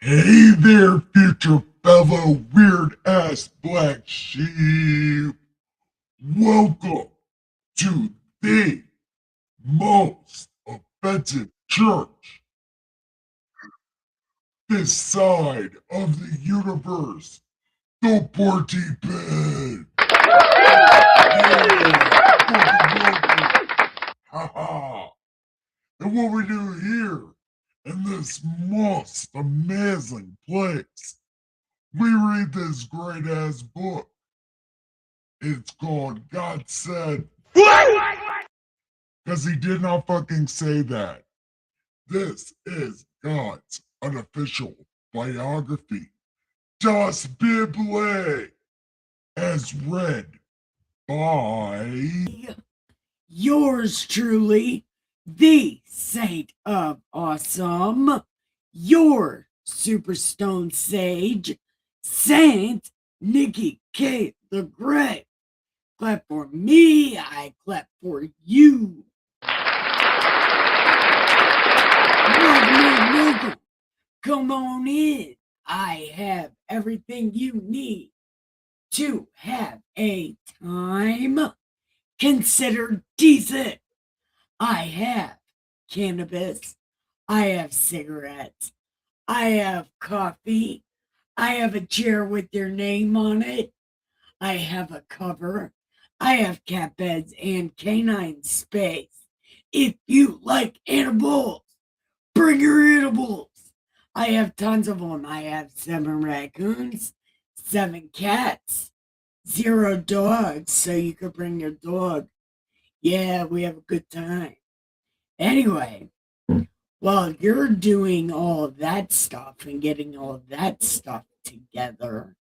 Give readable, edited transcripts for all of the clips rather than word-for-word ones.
Hey there, future fellow weird-ass black sheep. Welcome to the most offensive church this side of the universe, the Party Pit. Haha. And what we do here in this most amazing place, we read this great ass book. It's called God Said. What? Because he did not fucking say that. This is God's unofficial biography. Das Bible, as read by yours truly, the Saint of Awesome, your Superstone Sage, Saint Nikki K. the Great. Clap for me, I clap for you. Welcome. Come on in. I have everything you need to have a time considered decent. I have cannabis. I have cigarettes. I have coffee. I have a chair with your name on it. I have a cover. I have cat beds and canine space. If you like animals, bring your animals. I have tons of them. I have 7 raccoons, 7 cats, 0 dogs, so you could bring your dog. Yeah, we have a good time. Anyway, while you're doing all of that stuff and getting all of that stuff together,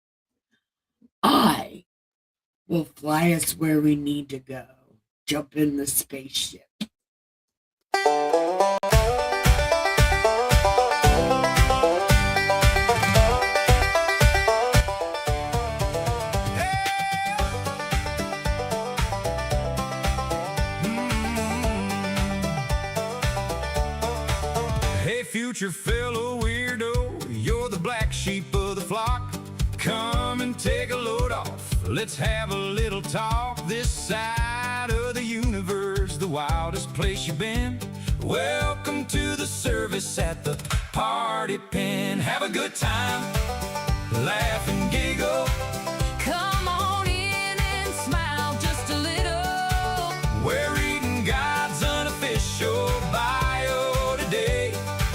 I will fly us where we need to go. Jump in the spaceship. Future fellow weirdo, you're the black sheep of the flock. Come and take a load off, let's have a little talk. This side of the universe, the wildest place you've been. Welcome to the service at the party pen. Have a good time, laugh and giggle. Come on in and smile just a little. We're reading God's unofficial bio today.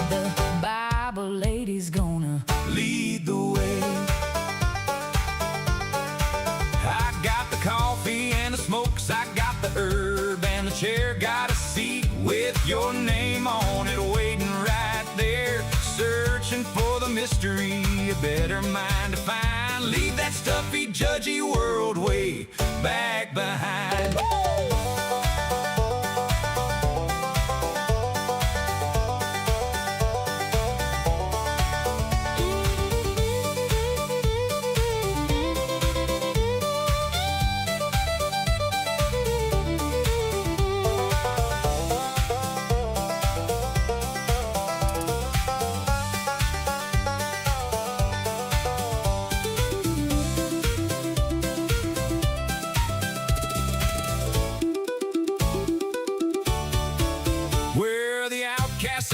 The Bible lady's gonna lead the way. I got the coffee and the smokes, I got the herb and the chair, got a seat with your name on it, waiting right there, searching for the mystery, a better mind to find. Leave that stuffy, judgy world way back behind.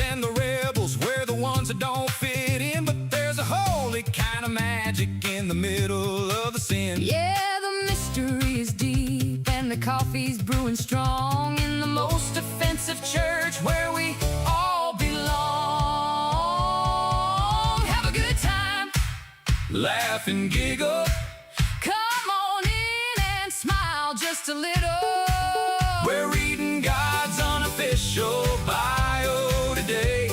And the rebels, we're the ones that don't fit in, but there's a holy kind of magic in the middle of the sin. Yeah, the mystery is deep and the coffee's brewing strong in the most offensive church where we all belong. Have a good time, laugh and giggle. Come on in and smile just a little. We're reading God's unofficial bio today.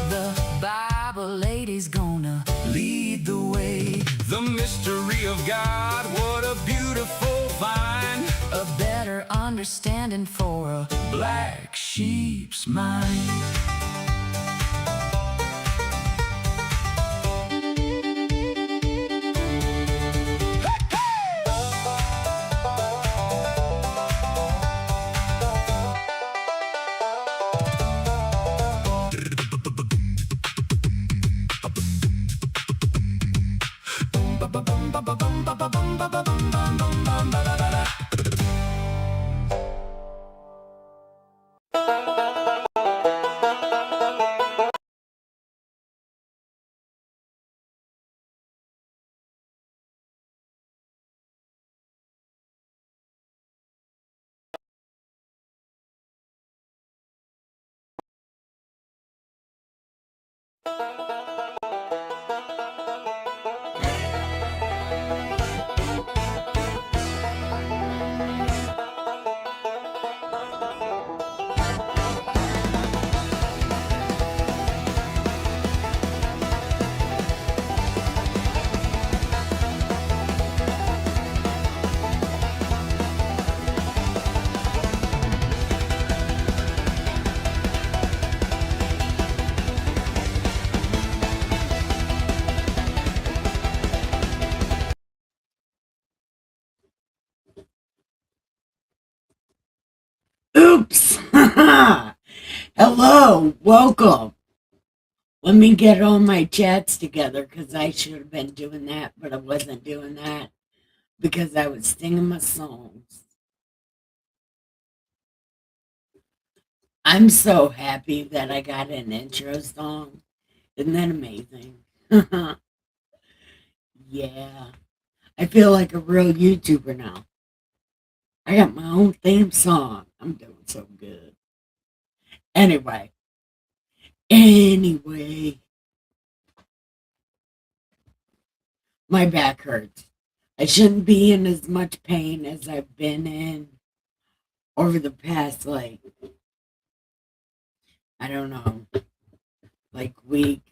The Bible lady's gonna lead the way. The mystery of God, what a beautiful find. A better understanding for a black sheep's mind. Oops! Hello, welcome. Let me get all my chats together because I should have been doing that, but I wasn't doing that because I was singing my songs. I'm so happy that I got an intro song. Isn't that amazing? Yeah, I feel like a real YouTuber now. I got my own theme song. I'm doing so good. Anyway, my back hurts. I shouldn't be in as much pain as I've been in over the past, like, I don't know, like week.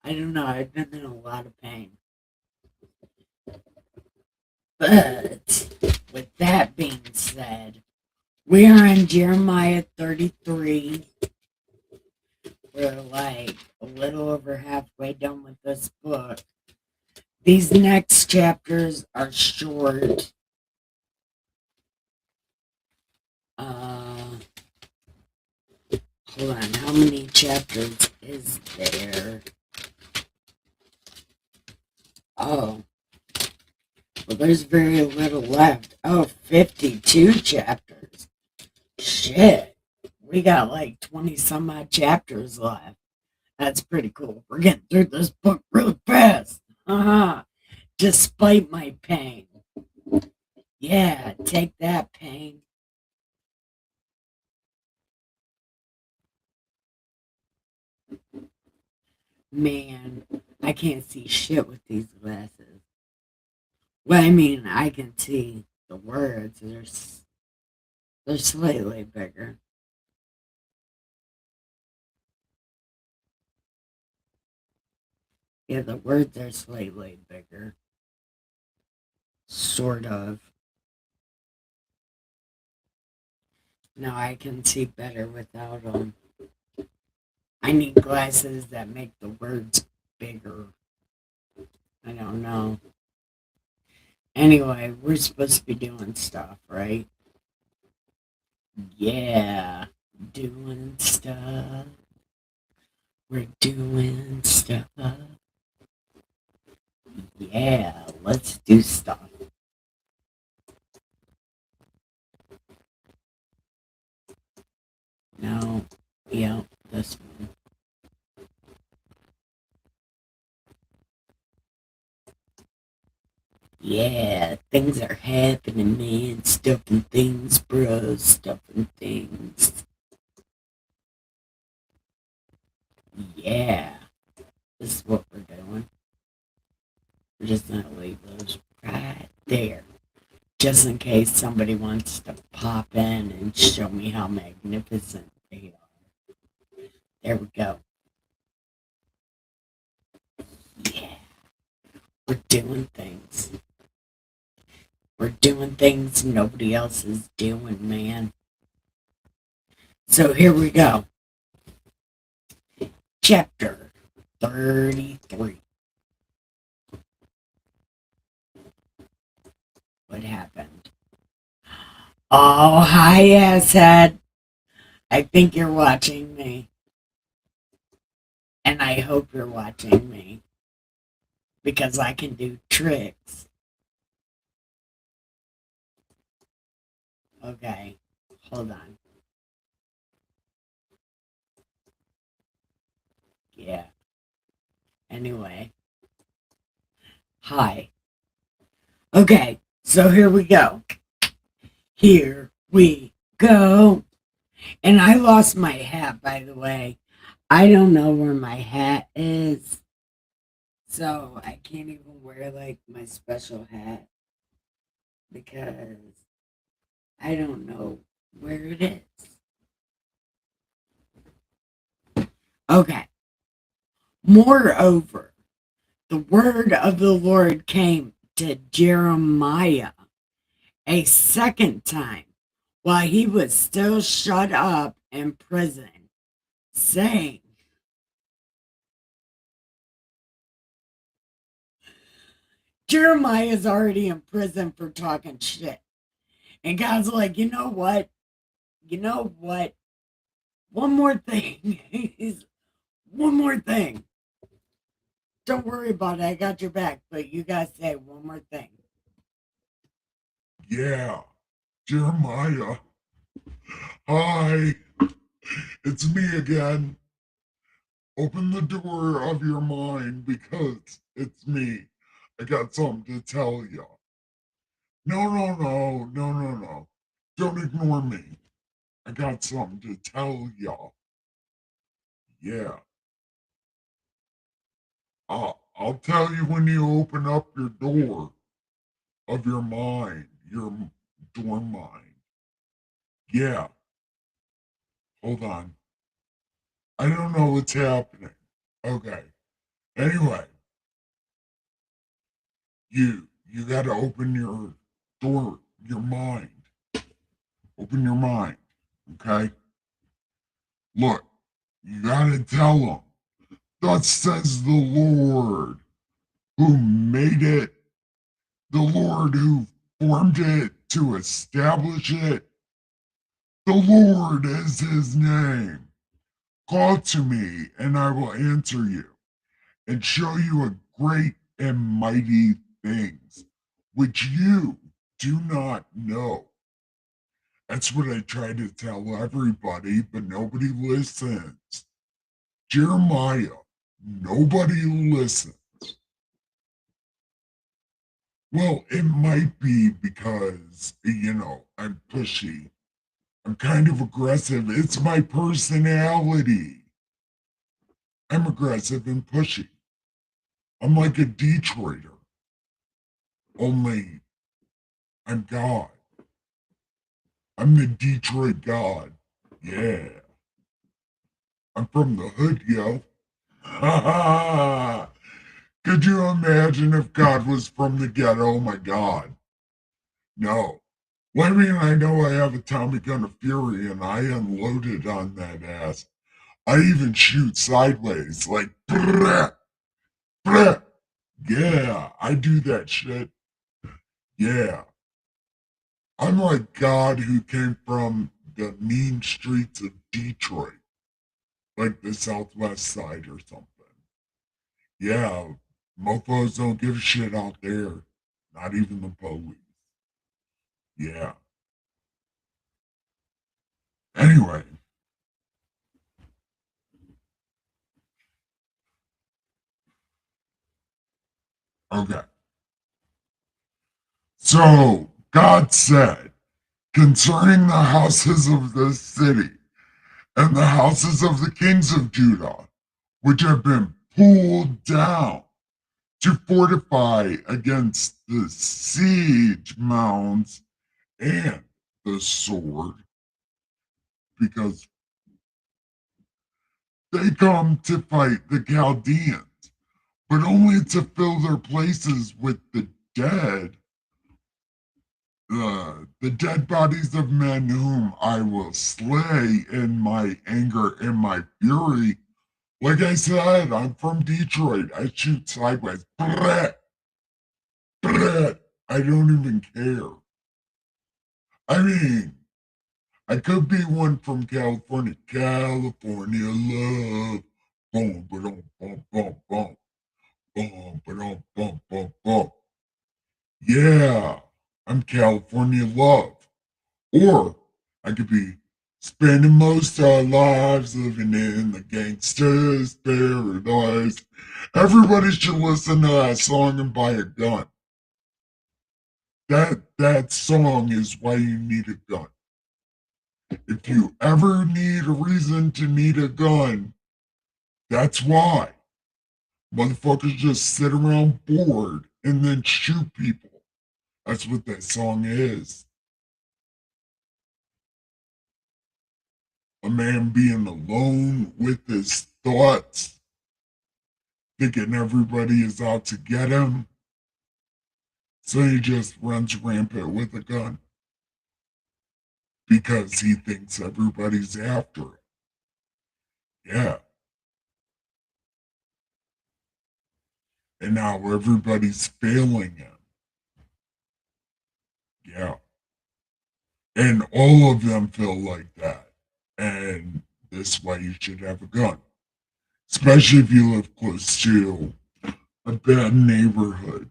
I don't know. I've been in a lot of pain. But with that being said, we are in Jeremiah 33. We're like a little over halfway done with this book. These next chapters are short. Hold on, how many chapters is there? Oh, well, there's very little left. Oh, 52 chapters. Shit, we got like 20 some odd chapters left. That's pretty cool. We're getting through this book really fast. Despite my pain. Yeah, take that, pain. Man, I can't see shit with these glasses. Well, I mean, I can see the words. They're slightly bigger. Yeah, the words are slightly bigger. Sort of. Now I can see better without them. I need glasses that make the words bigger. I don't know. Anyway, we're supposed to be doing stuff, right? Yeah, doing stuff. We're doing stuff. Yeah, let's do stuff. No, yeah, this one. Yeah, things are happening, man. Stuff and things, bro. Stuff and things. Yeah, this is what we're doing. We're just gonna leave those right there. Just in case somebody wants to pop in and show me how magnificent they are. There we go. Yeah, we're doing things. We're doing things nobody else is doing, man. So here we go. Chapter 33. What happened? Oh, hi, asshead. I think you're watching me. And I hope you're watching me. because I can do tricks. Okay, hold on. Yeah. Anyway. Hi. Okay, so here we go. Here we go. And I lost my hat, by the way. I don't know where my hat is. So I can't even wear like my special hat because I don't know where it is. Okay. Moreover, the word of the Lord came to Jeremiah a second time while he was still shut up in prison, saying, Jeremiah is already in prison for talking shit. And God's like, you know what? You know what? One more thing. One more thing. Don't worry about it. I got your back. But you guys say one more thing. Yeah, Jeremiah. Hi, it's me again. Open the door of your mind because it's me. I got something to tell you. No. Don't ignore me. I got something to tell you. Yeah. I'll tell you when you open up your door of your mind, your door mind. Yeah. Hold on. I don't know what's happening. Okay. Anyway, you got to open your door, your mind. Open your mind. Okay? Look, you got to tell them. Thus says the Lord who made it, the Lord who formed it to establish it. The Lord is his name. Call to me, and I will answer you, and show you a great and mighty things which you do not know. That's what I try to tell everybody, but nobody listens. Jeremiah, nobody listens. Well, it might be because, I'm pushy. I'm kind of aggressive. It's my personality. I'm aggressive and pushy. I'm like a Detroiter. Only I'm God. I'm the Detroit God. Yeah. I'm from the hood, yo. Ha ha! Could you imagine if God was from the ghetto? Oh my God. No. Well, I mean, I know I have a Tommy gun of fury and I unloaded on that ass. I even shoot sideways, like, brrrr, brrrr. Yeah, I do that shit. Yeah. I'm like God who came from the mean streets of Detroit, like the Southwest side or something. Yeah, mofos don't give a shit out there. Not even the police. Yeah. Anyway, okay. So God said concerning the houses of this city and the houses of the kings of Judah, which have been pulled down to fortify against the siege mounds and the sword, because they come to fight the Chaldeans, but only to fill their places with the dead, the dead bodies of men whom I will slay in my anger and my fury. Like I said, I'm from Detroit. I shoot sideways. Brat, brat. I don't even care. I mean, I could be one from California. California love. Boom, ba-dum, bum, bum, bum. Boom, ba-dum, bum, California love. Or I could be spending most of our lives living in the gangster's paradise. Everybody should listen to that song and buy a gun. That song is why you need a gun. If you ever need a reason to need a gun, that's why. Motherfuckers just sit around bored and then shoot people. That's what that song is. A man being alone with his thoughts, thinking everybody is out to get him. So he just runs rampant with a gun because he thinks everybody's after him. Yeah. And now everybody's failing him. Yeah. And all of them feel like that. And this way you should have a gun. Especially if you live close to a bad neighborhood.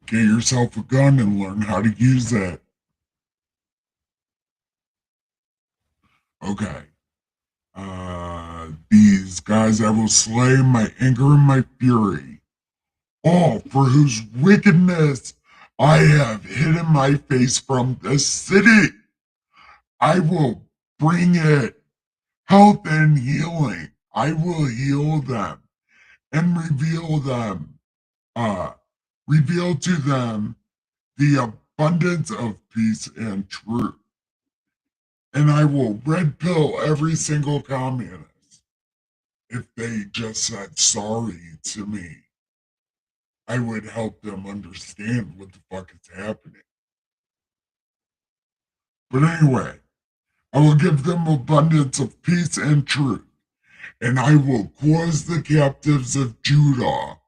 Get yourself a gun and learn how to use it. Okay. These guys I will slay my anger and my fury. All for whose wickedness I have hidden my face from the city. I will bring it health and healing. I will heal them and reveal to them the abundance of peace and truth. And I will red pill every single communist if they just said sorry to me. I would help them understand what the fuck is happening. But anyway, I will give them abundance of peace and truth, and I will cause the captives of Judah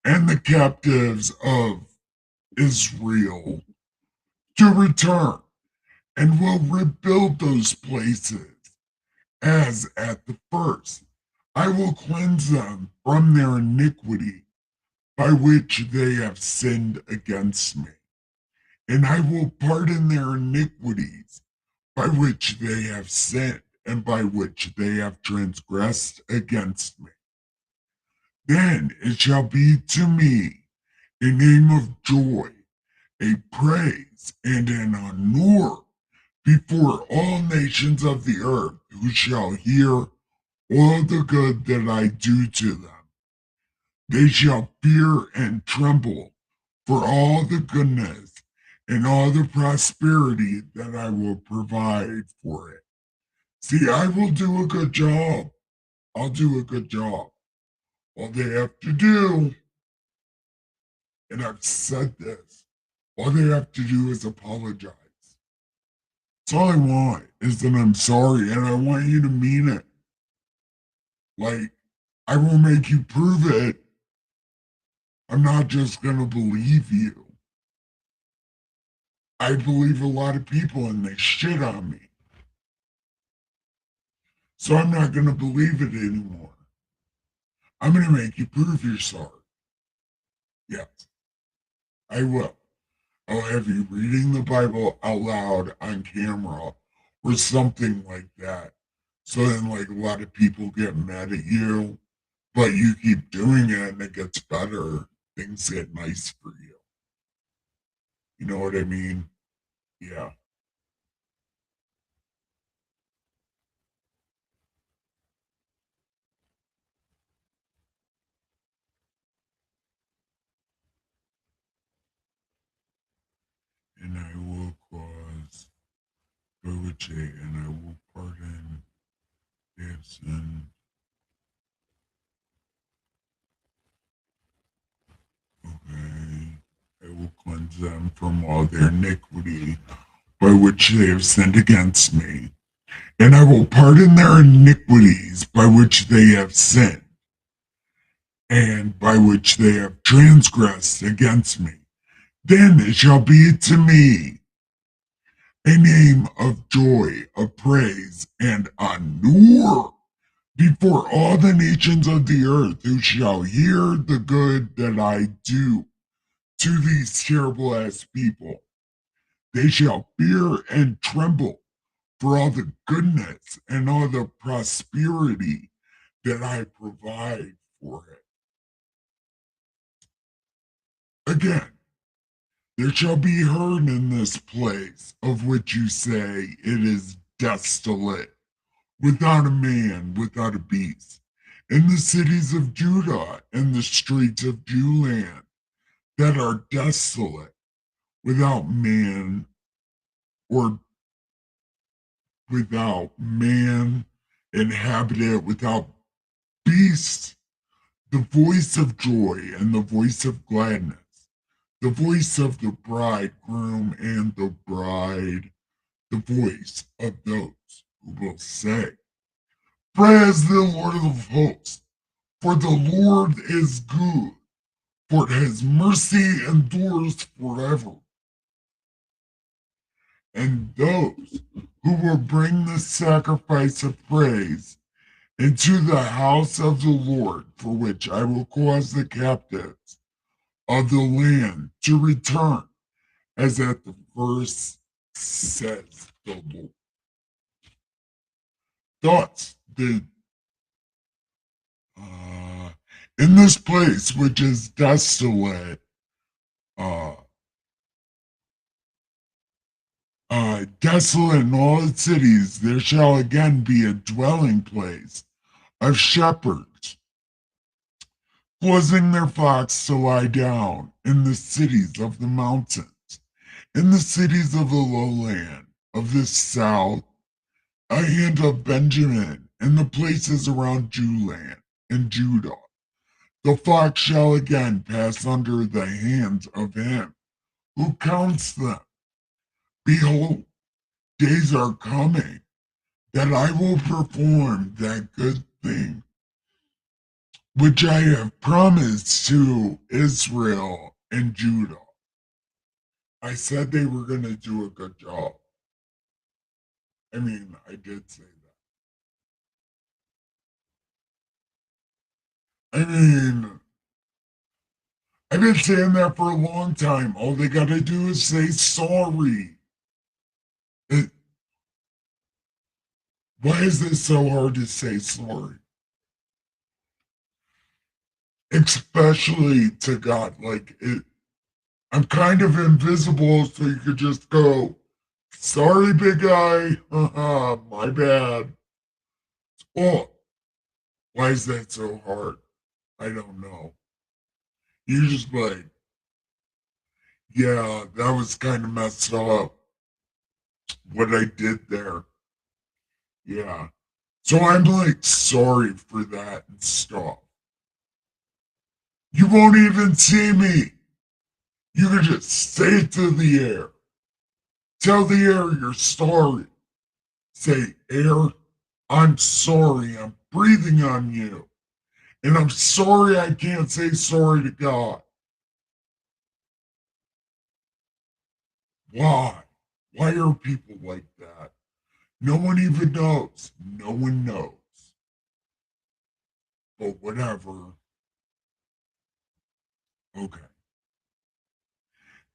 and the captives of Israel to return, and will rebuild those places as at the first. I will cleanse them from their iniquity by which they have sinned against me, and I will pardon their iniquities by which they have sinned and by which they have transgressed against me. Then it shall be to me a name of joy, a praise, and an honor before all nations of the earth who shall hear all the good that I do to them. They shall fear and tremble for all the goodness and all the prosperity that I will provide for it. See, I will do a good job. I'll do a good job. All they have to do, and I've said this, all they have to do is apologize. That's all I want is that I'm sorry, and I want you to mean it. Like, I will make you prove it. I'm not just going to believe you. I believe a lot of people and they shit on me. So I'm not going to believe it anymore. I'm going to make you prove you're sorry. Yes, I will. I'll have you reading the Bible out loud on camera or something like that. So then, like, a lot of people get mad at you, but you keep doing it and it gets better. Things get nice for you. You know what I mean? Yeah. And I will cause poetry and I will pardon their sin. Okay. I will cleanse them from all their iniquity by which they have sinned against me. And I will pardon their iniquities by which they have sinned and by which they have transgressed against me. Then it shall be to me a name of joy, of praise, and honor before all the nations of the earth who shall hear the good that I do to these terrible ass people. They shall fear and tremble for all the goodness and all the prosperity that I provide for it. Again, there shall be heard in this place of which you say it is desolate, without a man, without a beast, in the cities of Judah and the streets of Jewland that are desolate, without man or without man inhabited, without beast, the voice of joy and the voice of gladness, the voice of the bridegroom and the bride, the voice of those who will say, praise the Lord of hosts, for the Lord is good, for his mercy endures forever. And those who will bring the sacrifice of praise into the house of the Lord, for which I will cause the captives of the land to return, as at the first, says the Lord. Thus, in this place which is desolate, desolate in all its cities, there shall again be a dwelling place of shepherds, causing their flocks to lie down in the cities of the mountains, in the cities of the lowland, of the south, and of Benjamin, in the places around Jewland and Judah. The flock shall again pass under the hands of him who counts them. Behold, days are coming that I will perform that good thing which I have promised to Israel and Judah. I said they were going to do a good job. I mean, I did say that. I mean, I've been saying that for a long time. All they got to do is say sorry. Why is it so hard to say sorry? Especially to God. Like, I'm kind of invisible, so you could just go, sorry, big guy. My bad. Oh, why is that so hard? I don't know. You just like, yeah, that was kind of messed up. What I did there. Yeah. So I'm like sorry for that and stuff. You won't even see me. You can just say it to the air. Tell the air you're sorry. Say, air, I'm sorry. I'm breathing on you. And I'm sorry I can't say sorry to God. Why? Why are people like that? No one even knows. No one knows. But whatever. Okay.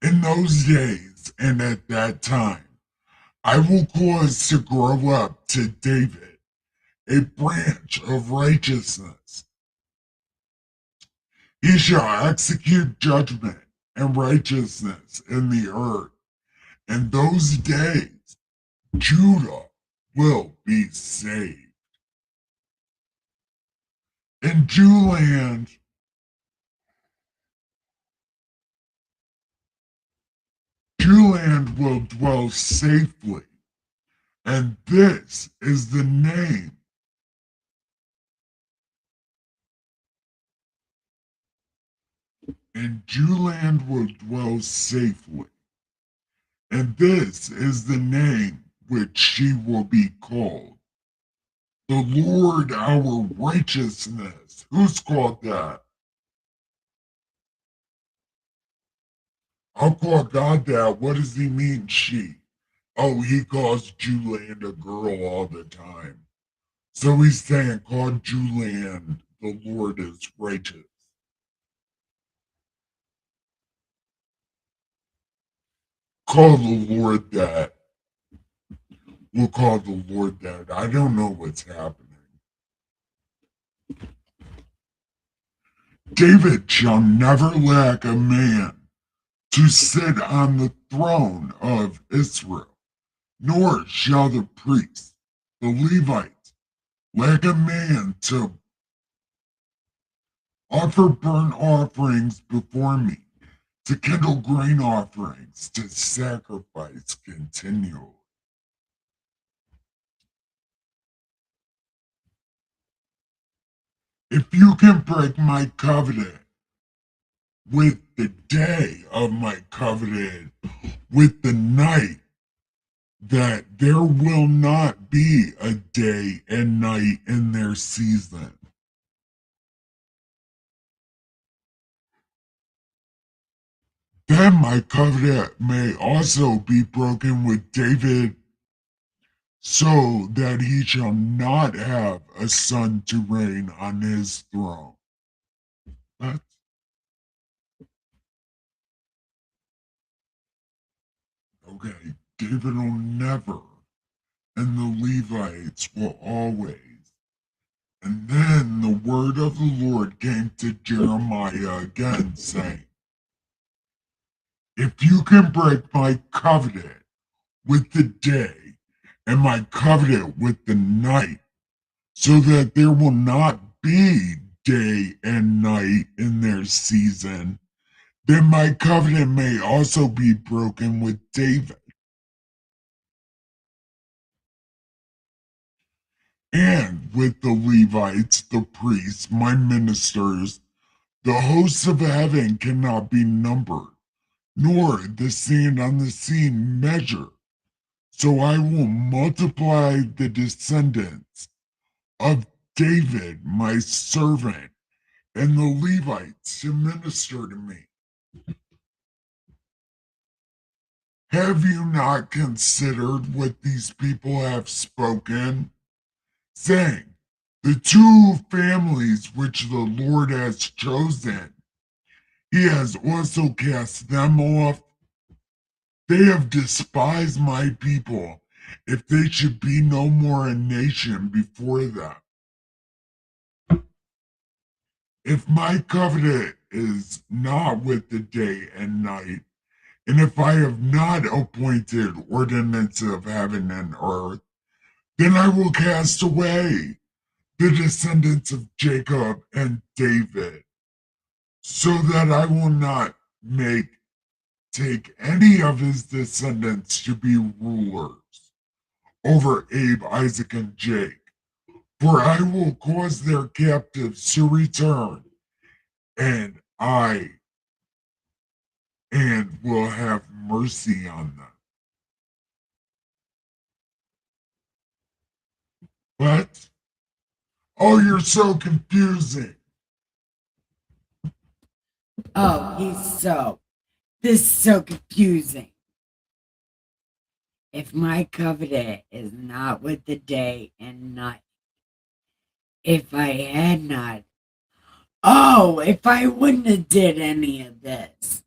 In those days and at that time, I will cause to grow up to David a branch of righteousness. He shall execute judgment and righteousness in the earth. In those days, Judah will be saved. In Jewland, Jewland will dwell safely. And this is the name. And Jewland will dwell safely. And this is the name which she will be called. The Lord our righteousness. Who's called that? I'll call God that. What does he mean, she? Oh, he calls Jewland a girl all the time. So he's saying, call Jewland, the Lord is righteous. call the Lord that. We'll call the Lord that. I don't know what's happening. David shall never lack a man to sit on the throne of Israel, nor shall the priests, the Levites, lack a man to offer burnt offerings before me, to kindle grain offerings, to sacrifice continually. If you can break my covenant with the day of my covenant, with the night, that there will not be a day and night in their season. Then my covenant may also be broken with David, so that he shall not have a son to reign on his throne. What? Okay, David will never, and the Levites will always. And then the word of the Lord came to Jeremiah again, saying, if you can break my covenant with the day and my covenant with the night, so that there will not be day and night in their season, then my covenant may also be broken with David and with the Levites, the priests, my ministers. The hosts of heaven cannot be numbered, nor the sand on the sea measured. So I will multiply the descendants of David, my servant, and the Levites to minister to me. Have you not considered what these people have spoken, saying, the two families which the Lord has chosen, he has also cast them off? They have despised my people, if they should be no more a nation before them. If my covenant is not with the day and night, and if I have not appointed ordinance of heaven and earth, then I will cast away the descendants of Jacob and David, so that I will not take any of his descendants to be rulers over Abe, Isaac, and Jake. For I will cause their captives to return, and will have mercy on them. What? Oh, you're so confusing. Oh, this is so confusing. If my covenant is not with the day and night, if I had not, if I wouldn't have did any of this,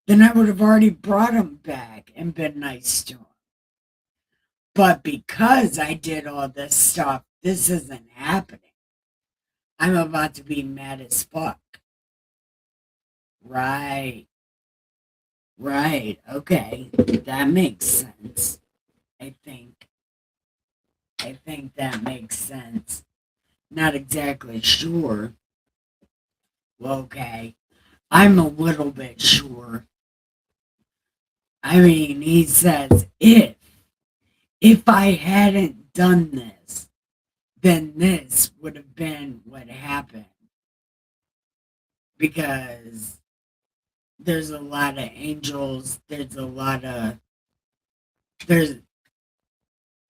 then I would have already brought him back and been nice to him. But because I did all this stuff, this isn't happening. I'm about to be mad as fuck. Right. Okay. That makes sense. I think that makes sense. Not exactly sure. Well, okay. I'm a little bit sure. I mean, he says, if I hadn't done this, then this would have been what happened. Because there's a lot of angels,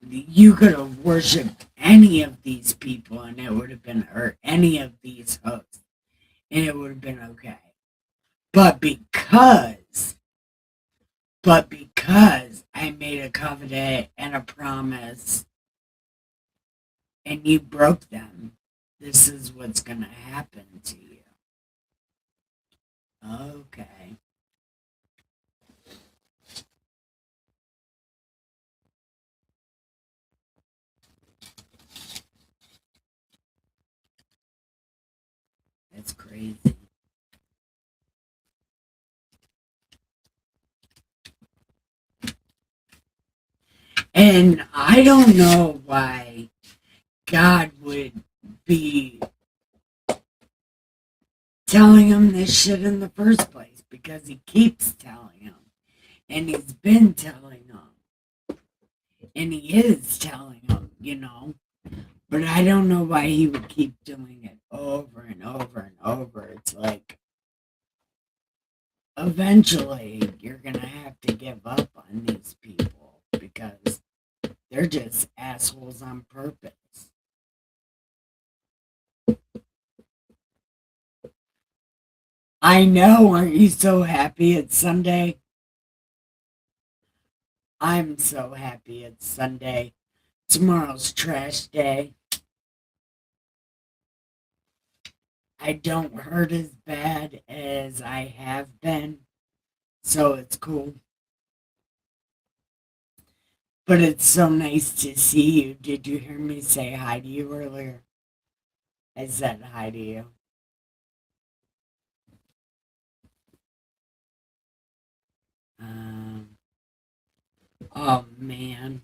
you could have worshipped any of these people and it would have been, or any of these hosts, and it would have been okay. But because I made a covenant and a promise and you broke them, this is what's going to happen to you. Okay. It's crazy. And I don't know why God would be telling him this shit in the first place, because he keeps telling him, and he's been telling him, and he is telling him. But I don't know why he would keep doing it over and over and over. It's like, eventually you're gonna have to give up on these people because they're just assholes on purpose. I know, aren't you so happy it's Sunday? I'm so happy it's Sunday. Tomorrow's trash day. I don't hurt as bad as I have been, so it's cool. But it's so nice to see you. Did you hear me say hi to you earlier? I said hi to you. Oh man.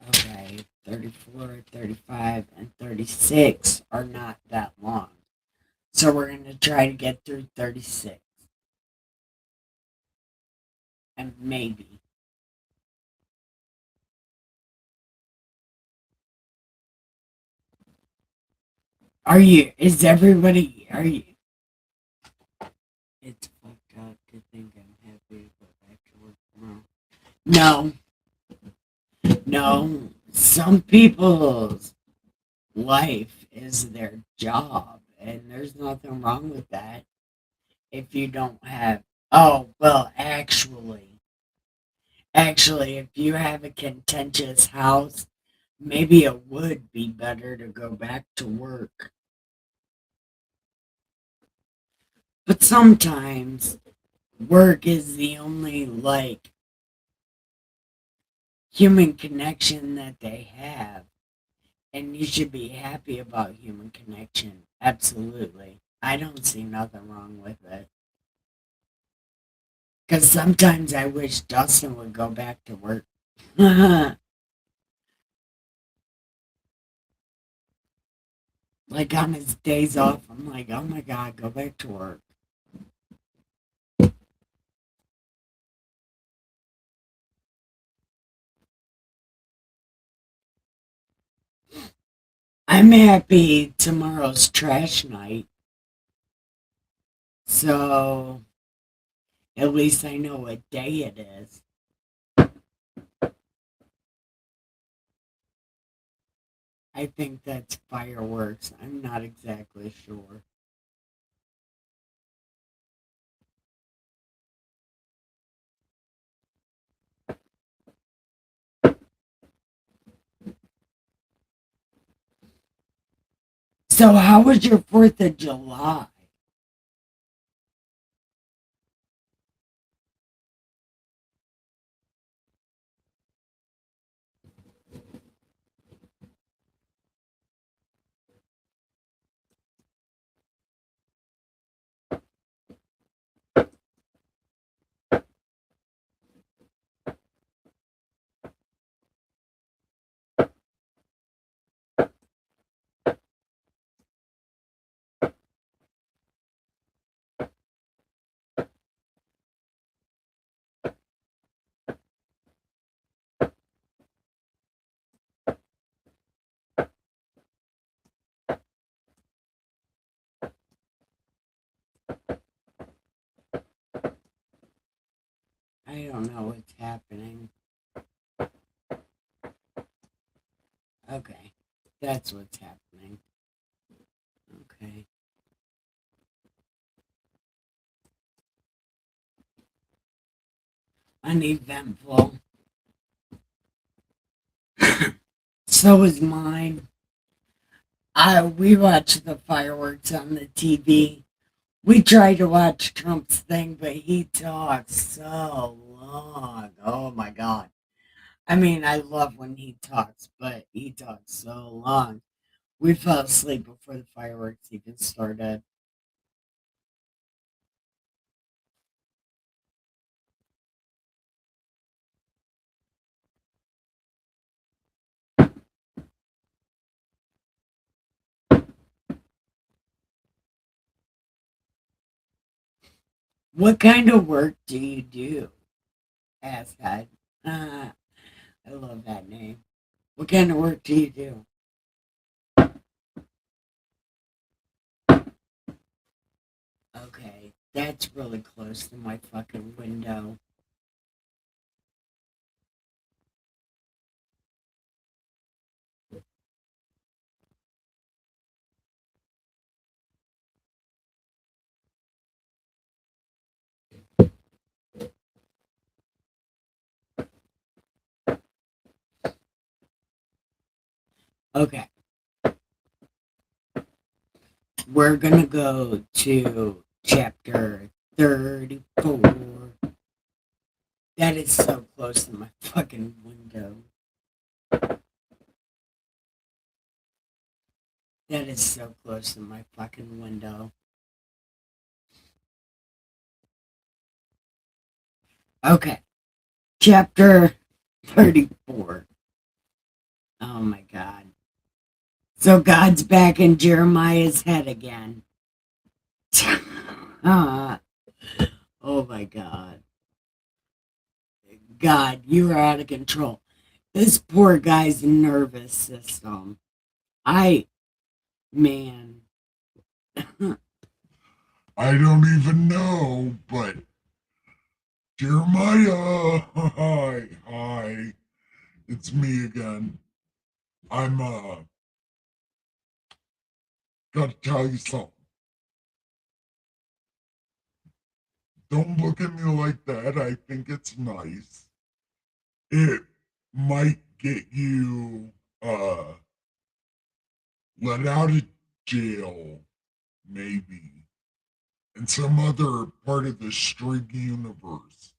Okay, 34, 35, and 36 are not that long. So we're going to try to get through 36. And maybe. Is everybody, it's fucked up to think I'm happy to go back to work tomorrow. No. Some people's life is their job, and there's nothing wrong with that. If you don't have, oh, well, actually, if you have a contentious house, maybe it would be better to go back to work. But sometimes work is the only, like, human connection that they have. And you should be happy about human connection. Absolutely. I don't see nothing wrong with it. Because sometimes I wish Dustin would go back to work. Like on his days off, I'm like, oh my God, go back to work. I'm happy tomorrow's trash night. So at least I know what day it is. I think that's fireworks. I'm not exactly sure. So how was your 4th of July? I don't know what's happening. Okay, that's what's happening. Okay. Uneventful. So is mine. We watch the fireworks on the TV. We try to watch Trump's thing, but he talks so long. Oh my god. I mean, I love when he talks, but he talks so long. We fell asleep before the fireworks even started. What kind of work do you do? Asked I. I love that name. What kind of work do you do? Okay, that's really close to my fucking window. Okay, we're gonna go to chapter 34. That is so close to my fucking window. That is so close to my fucking window. Okay, chapter 34. Oh my god. So God's back in Jeremiah's head again. Ah, oh my god. God, you are out of control. This poor guy's nervous system. Man. I don't even know, but Jeremiah, hi, it's me again. I'm gotta tell you something. Don't look at me like that. I think it's nice. It might get you let out of jail, maybe, in some other part of the string universe.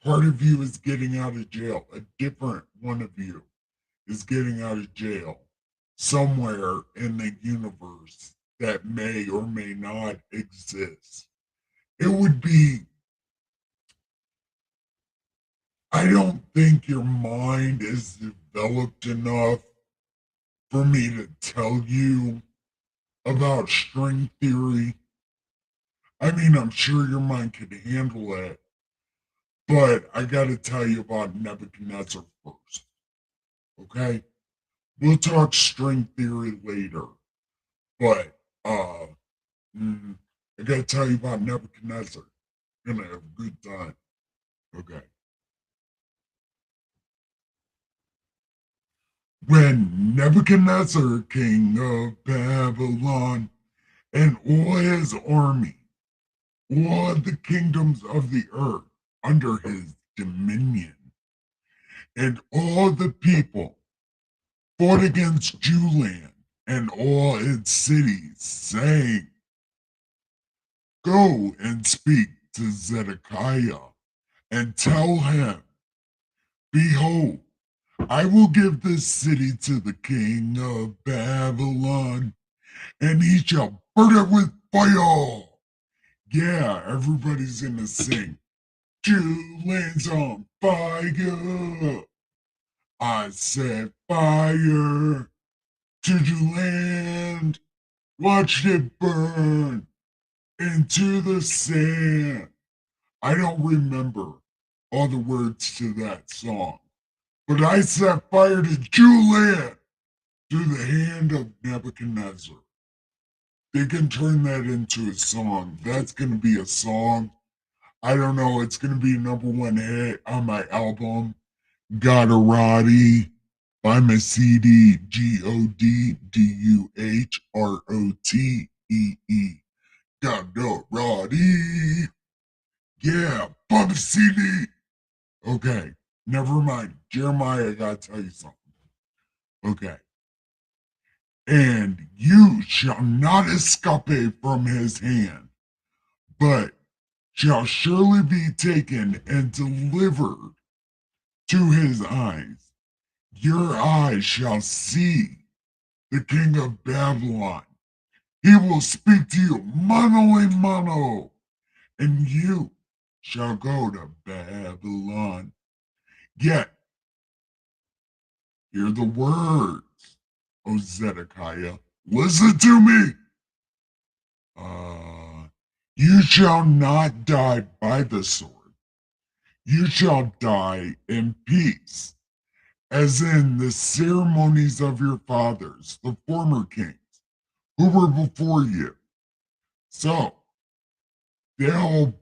Part of you is getting out of jail. A different one of you is getting out of jail somewhere in the universe that may or may not exist. It would be, I don't think your mind is developed enough for me to tell you about string theory. I mean, I'm sure your mind could handle it, but I got to tell you about Nebuchadnezzar first. Okay? We'll talk string theory later, but I got to tell you about Nebuchadnezzar. You're gonna have a good time. Okay. When Nebuchadnezzar, king of Babylon, and all his army, all the kingdoms of the earth under his dominion, and all the people fought against Jewland and all its cities, saying, go and speak to Zedekiah and tell him, behold, I will give this city to the king of Babylon, and he shall burn it with fire. Yeah, everybody's gonna sing. Jewland's on fire. I set fire to Jewland. Watched it burn into the sand. I don't remember all the words to that song, but I set fire to Jewland through the hand of Nebuchadnezzar. They can turn that into a song. That's going to be a song. I don't know. It's going to be a number one hit on my album, Godorati. Buy my CD, Godurotee. Godorati. Yeah, buy my CD. Okay, never mind. Jeremiah, I got to tell you something. Okay. And you shall not escape from his hand, but shall surely be taken and delivered to his eyes. Your eyes shall see the king of Babylon. He will speak to you mano a mano, and you shall go to Babylon. Yet, hear the words, O Zedekiah. Listen to me. You shall not die by the sword. You shall die in peace, as in the ceremonies of your fathers, the former kings, who were before you. So they'll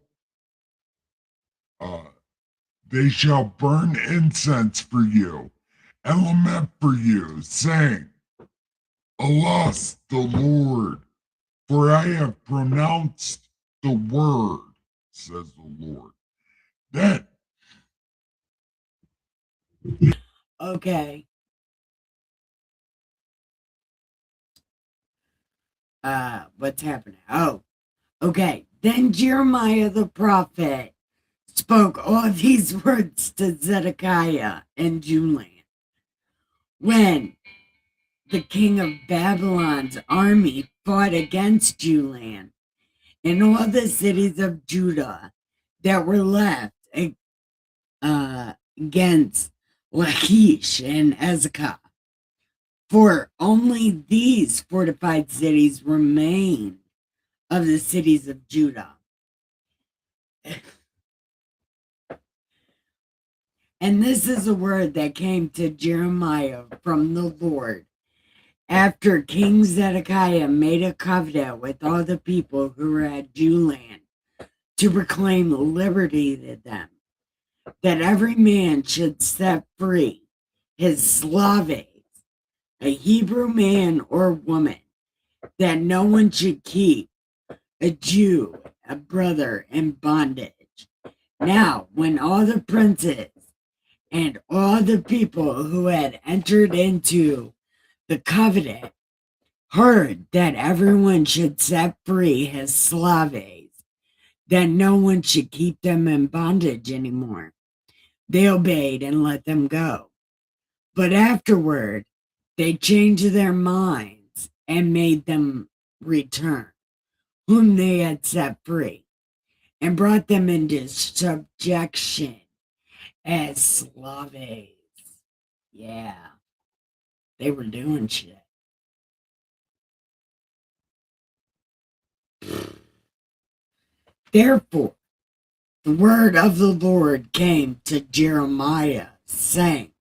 they shall burn incense for you and lament for you, saying, Alas, the Lord, for I have pronounced the word, says the Lord. Then, Okay. What's happening? Oh, okay. Then Jeremiah the prophet spoke all these words to Zedekiah and Julian when the king of Babylon's army fought against Julian and all the cities of Judah that were left against Lachish and Ezekah. For only these fortified cities remained of the cities of Judah. And this is a word that came to Jeremiah from the Lord after King Zedekiah made a covenant with all the people who were at Juland to proclaim liberty to them, that every man should set free his slaves, a Hebrew man or woman, that no one should keep a Jew, a brother, in bondage. Now, when all the princes and all the people who had entered into the covenant heard that everyone should set free his slaves, that no one should keep them in bondage anymore, they obeyed and let them go. But afterward, they changed their minds and made them return, whom they had set free, and brought them into subjection as slaves. Yeah, they were doing shit. Therefore, the word of the Lord came to Jeremiah, saying,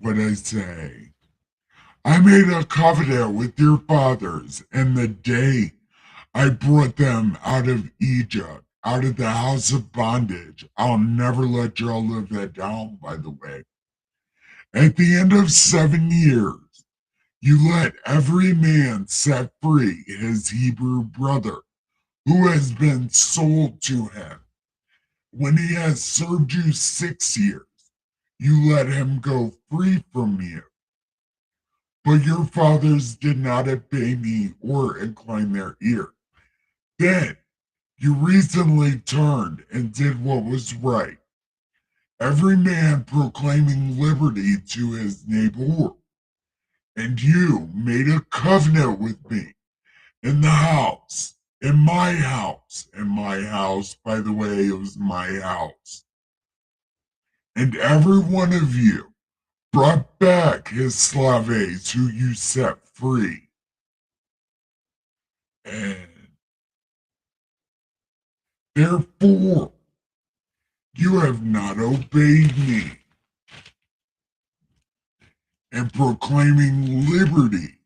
what I say? I made a covenant with your fathers, and the day I brought them out of Egypt, out of the house of bondage. I'll never let y'all live that down, by the way. At the end of 7 years, you let every man set free his Hebrew brother who has been sold to him. When he has served you 6 years, you let him go free from you. But your fathers did not obey me or incline their ear. Then you recently turned and did what was right, every man proclaiming liberty to his neighbor. And you made a covenant with me in the house, in my house, by the way, it was my house. And every one of you brought back his slaves who you set free. And therefore, you have not obeyed me in proclaiming liberty.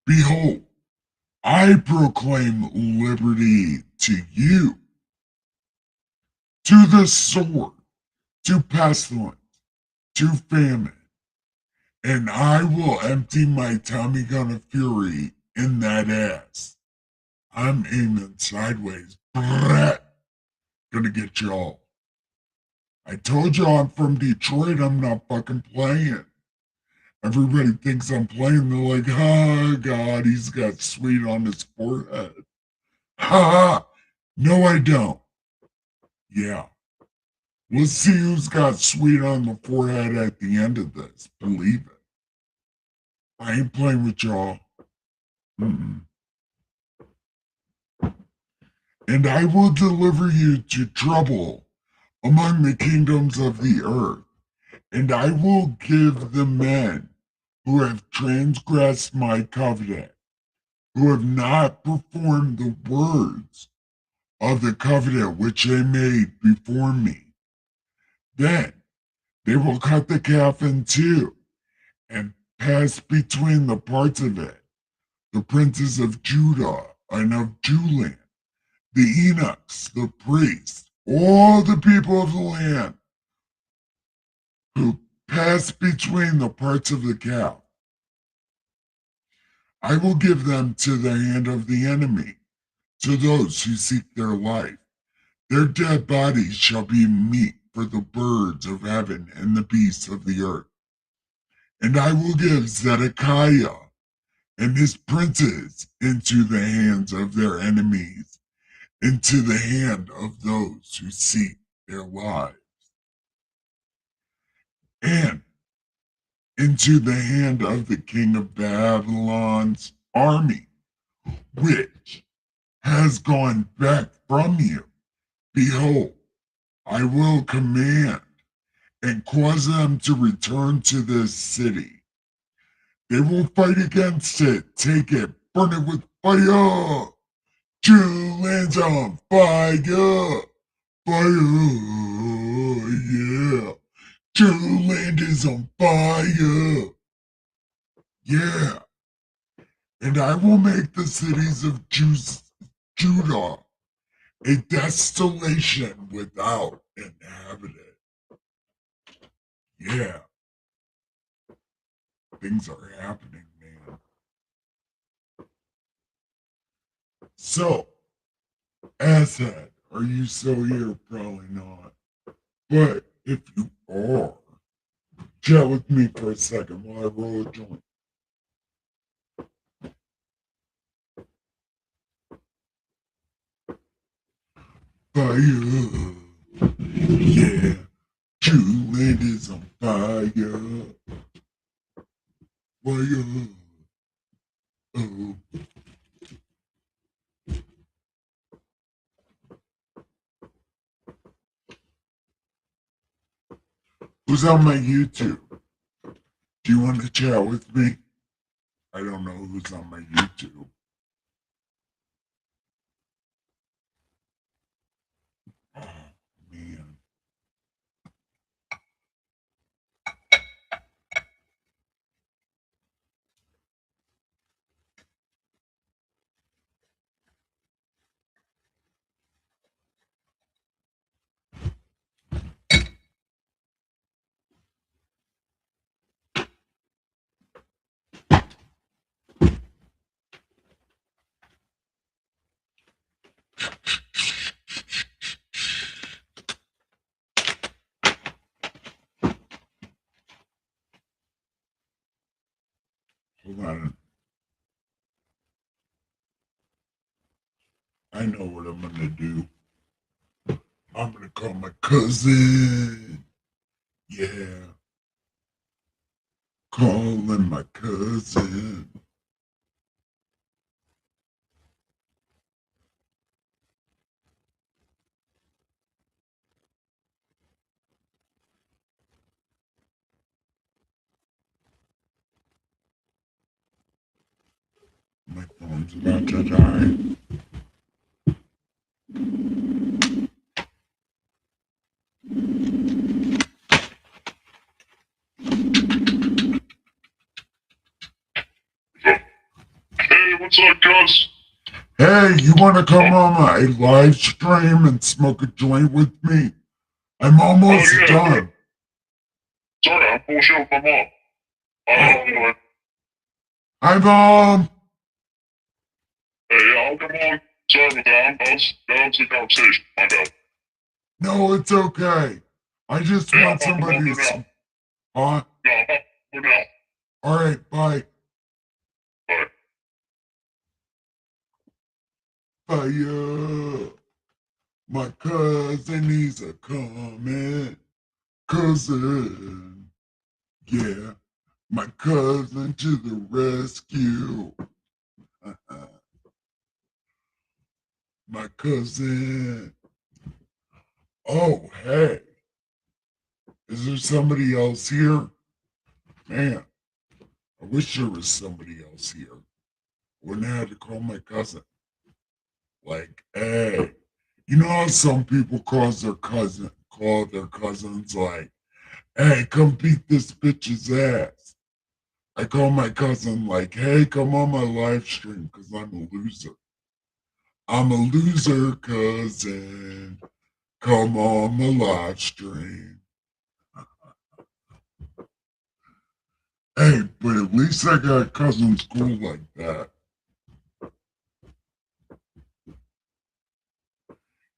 Behold, I proclaim liberty to you, to the sword, to pestilence, to famine, and I will empty my Tommy gun of fury in that ass. I'm aiming sideways. Brat. Gonna get y'all. I told y'all I'm from Detroit. I'm not fucking playing. Everybody thinks I'm playing. They're like, "Ah, God, he's got sweet on his forehead." Ha! No, I don't. Yeah. We'll see who's got sweet on the forehead at the end of this. Believe it. I ain't playing with y'all. Mm-mm. And I will deliver you to trouble among the kingdoms of the earth, and I will give the men who have transgressed my covenant, who have not performed the words of the covenant which they made before me. Then they will cut the calf in two and pass between the parts of it, the princes of Judah and of Julian, the eunuchs, the priests, all the people of the land who pass between the parts of the calf. I will give them to the hand of the enemy, to those who seek their life. Their dead bodies shall be meat for the birds of heaven and the beasts of the earth. And I will give Zedekiah and his princes into the hands of their enemies, into the hand of those who seek their lives, and into the hand of the king of Babylon's army, which has gone back from you. Behold, I will command and cause them to return to this city. They will fight against it, take it, burn it with fire. Two lands on fire, fire, yeah. True land is on fire, yeah. And I will make the cities of Judah a desolation without inhabitant. Yeah, things are happening, man. So, Asshead, are you still here? Probably not. But if you are, chat with me for a second while I roll a joint. Fire, yeah. True land is on fire. Fire. Oh. Who's on my YouTube? Do you want to chat with me? I don't know who's on my YouTube. Oh, man. Hold on. I know what I'm going to do. I'm going to call my cousin. Yeah. Calling my cousin. My phone's about to die. Hey, what's up, cuz? Hey, you want to come on my live stream and smoke a joint with me? I'm almost yeah, done. Sorry, I'm bullshit with my mom. Anyway. Hi, Mom. Hey, yeah, I'll come on. Sorry about that. That was the conversation. My bad. No, it's okay. I just Yeah, want somebody to. Huh? Yeah, I'm up for now. All right, bye. Bye. Bye. My cousin, he's a coming. Cousin. Yeah. My cousin to the rescue. My cousin. Oh, hey. Is there somebody else here? Man, I wish there was somebody else here. Wouldn't have to call my cousin. Like, hey, you know how some people call their cousins like, hey, come beat this bitch's ass. I call my cousin like, hey, come on my live stream because I'm a loser. I'm a loser, cousin. Come on my live stream. Hey, but at least I got cousins cool like that.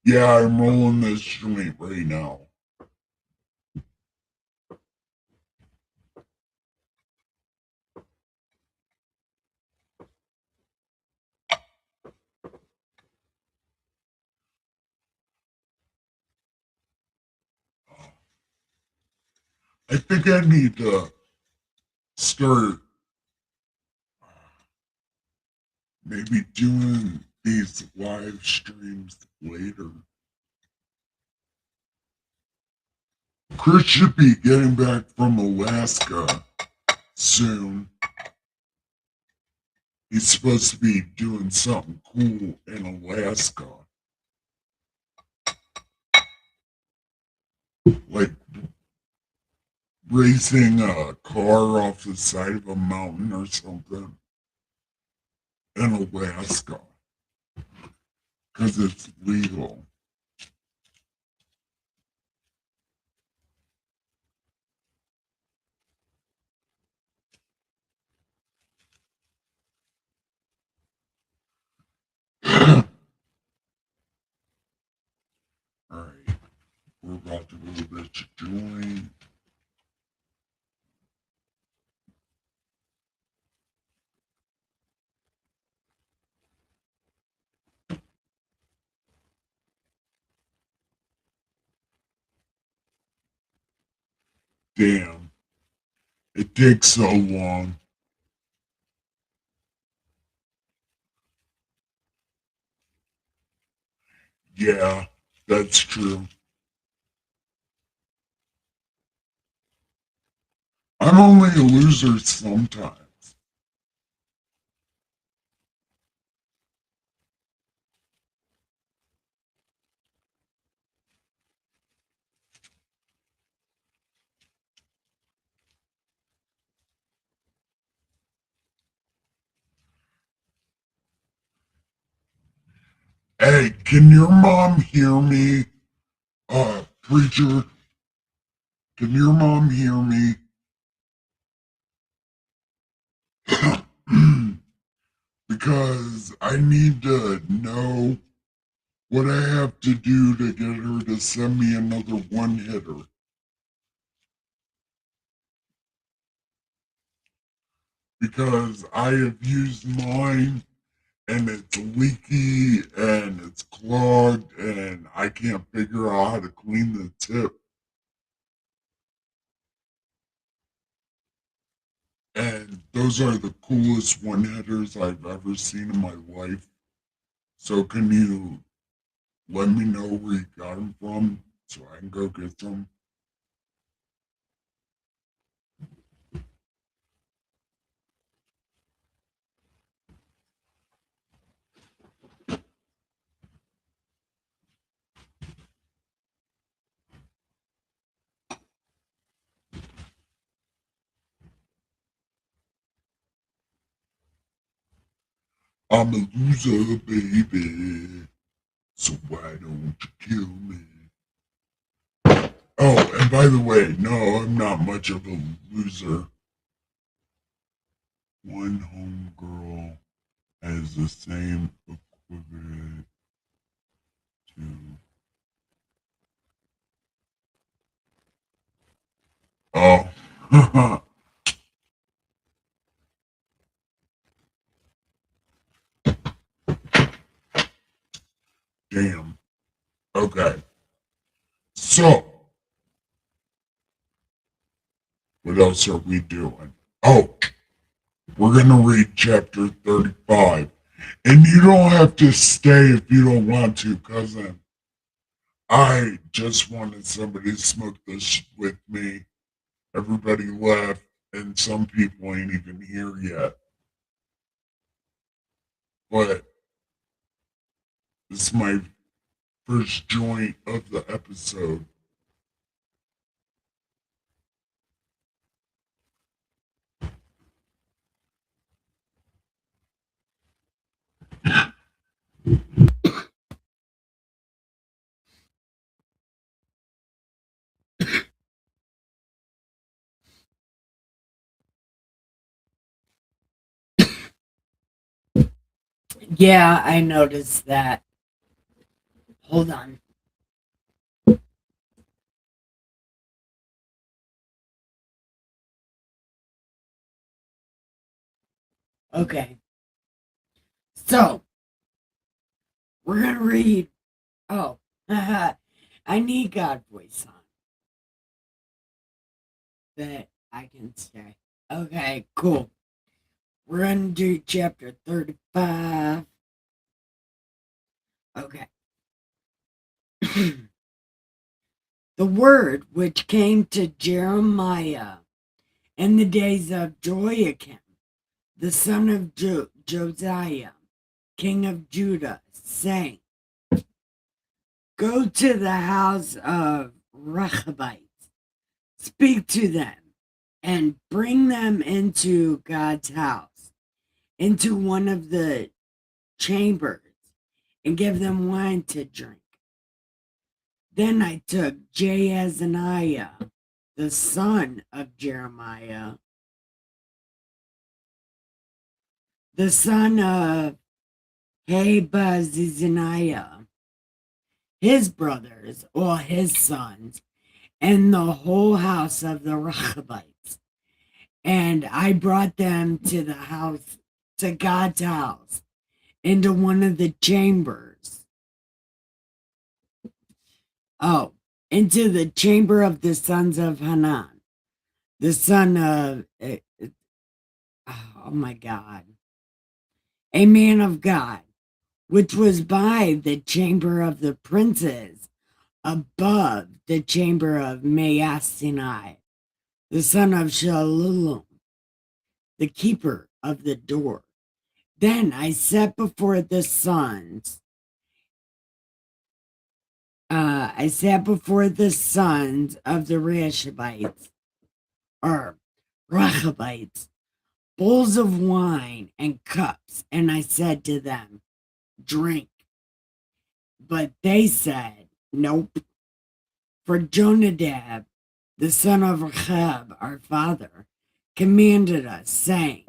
Yeah, I'm rolling this joint right now. I think I need to start maybe doing these live streams later. Chris should be getting back from Alaska soon. He's supposed to be doing something cool in Alaska. Like racing a car off the side of a mountain or something in Alaska. Because it's legal. All right. We're about to roll this joint. Damn. It takes so long. Yeah, that's true. I'm only a loser sometimes. Hey, can your mom hear me? Preacher, can your mom hear me? Because I need to know what I have to do to get her to send me another one hitter. Because I have used mine and it's leaky and it's clogged and I can't figure out how to clean the tip. And those are the coolest one hitters I've ever seen in my life. So can you let me know where you got them from so I can go get them? I'm a loser, baby. So why don't you kill me? Oh, and by the way, no, I'm not much of a loser. One homegirl has the same equivalent to. Oh, Damn. Okay. So, what else are we doing? Oh, we're going to read chapter 35. And you don't have to stay if you don't want to, cousin. I just wanted somebody to smoke this with me. Everybody left, and some people ain't even here yet. But this is my first joint of the episode. Yeah, I noticed that. Hold on. Okay. So, we're going to read. Oh, I need God voice on that I can stay. Okay, cool. We're going to do chapter 35. Okay. The word which came to Jeremiah in the days of Joachim, the son of Josiah, king of Judah, saying, Go to the house of Rechabites, speak to them, and bring them into God's house, into one of the chambers, and give them wine to drink. Then I took Jaazaniah, the son of Jeremiah, the son of Habazizaniah, his brothers, or his sons, and the whole house of the Rechabites. And I brought them to the house, to God's house, into one of the chambers. Oh, into the chamber of the sons of Hanan, the son of, oh my God, a man of God, which was by the chamber of the princes, above the chamber of Maasinai, the son of Shalom, the keeper of the door. Then I set before the sons, of the Rechabites, bowls of wine and cups, and I said to them, Drink. But they said, Nope. For Jonadab, the son of Rechab, our father, commanded us, saying,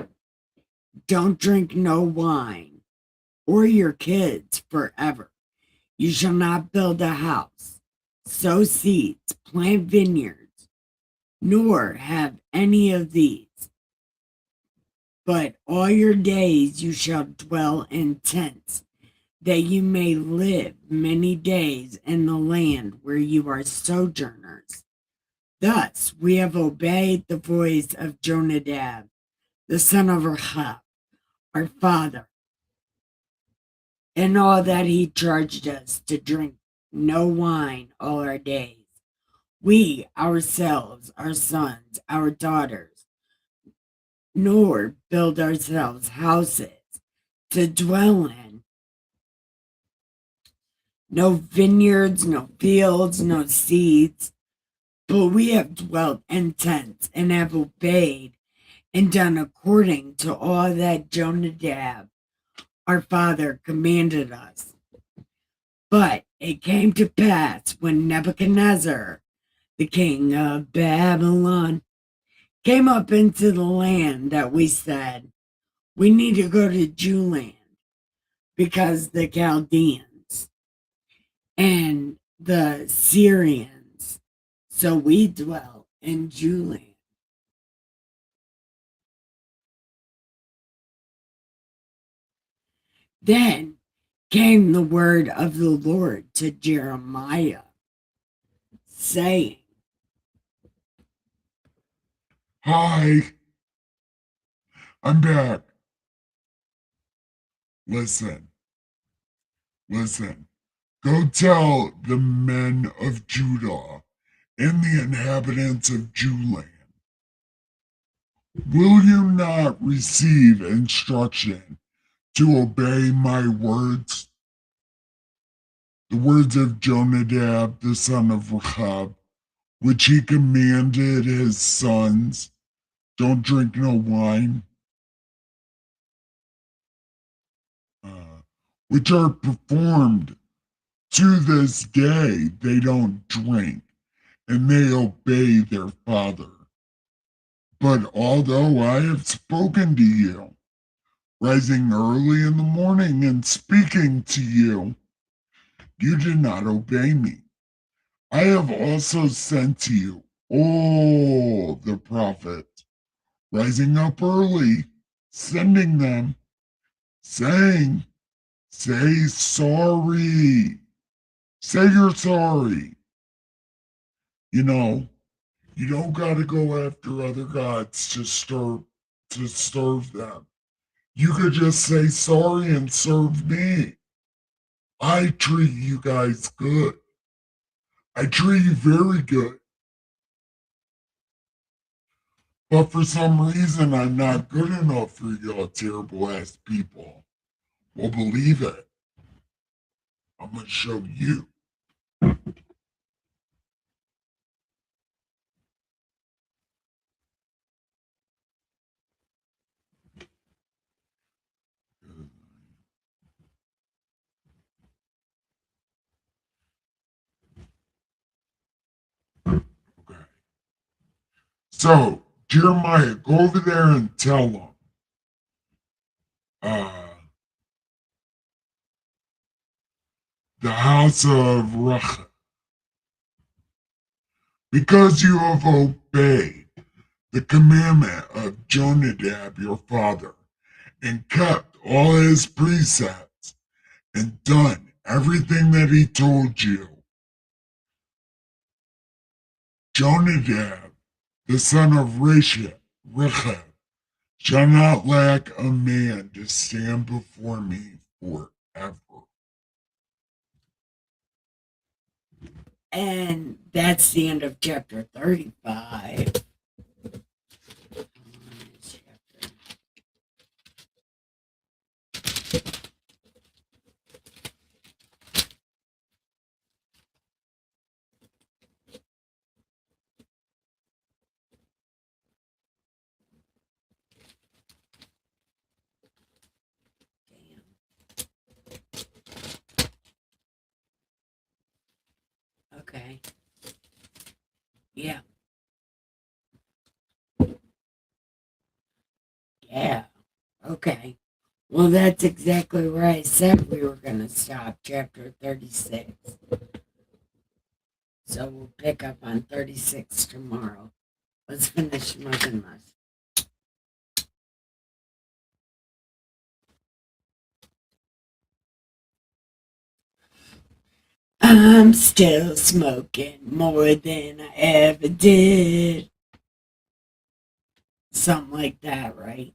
Don't drink no wine, or your kids forever. You shall not build a house, sow seeds, plant vineyards, nor have any of these. But all your days you shall dwell in tents, that you may live many days in the land where you are sojourners. Thus we have obeyed the voice of Jonadab, the son of Rechab, our father, and all that he charged us to drink no wine all our days. We ourselves, our sons, our daughters, nor build ourselves houses to dwell in. No vineyards, no fields, no seeds, but we have dwelt in tents and have obeyed and done according to all that Jonadab, our father, commanded us. But it came to pass when Nebuchadnezzar, the king of Babylon, came up into the land that we said, we need to go to Jewland because the Chaldeans and the Syrians. So we dwell in Jewland. Then came the word of the Lord to Jeremiah, saying, Hi, I'm back. Listen, listen. Go tell the men of Judah and the inhabitants of Jewland, will you not receive instruction to obey my words? The words of Jonadab, the son of Rechab, which he commanded his sons, don't drink no wine, which are performed to this day. They don't drink, and they obey their father. But although I have spoken to you, rising early in the morning and speaking to you, you did not obey me. I have also sent to you all the prophets, rising up early, sending them, saying, say sorry, say you're sorry. You know, you don't got to go after other gods to serve them. You could just say sorry and serve me. I treat you guys good. I treat you very good. But for some reason, I'm not good enough for y'all terrible ass people. Well, believe it. I'm going to show you. Okay. So, Jeremiah, go over there and tell them. The house of Rachel, because you have obeyed the commandment of Jonadab your father, and kept all his precepts, and done everything that he told you. Jonadab, the son of Rechab, shall not lack a man to stand before me forever. and that's the end of chapter 35. Okay. Yeah. Yeah. Okay. Well, that's exactly where I said we were going to stop, chapter 36. So we'll pick up on 36 tomorrow. Let's finish smoking this. I'm still smoking more than I ever did. Something like that, right?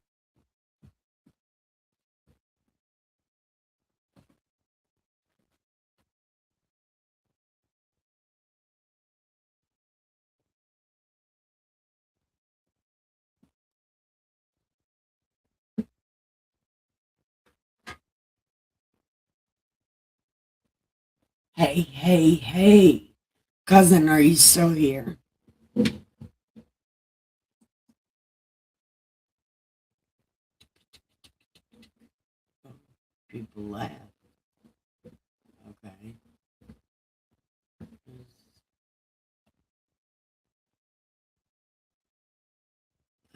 Hey, hey, hey. Cousin, are you still here? People laugh. Okay.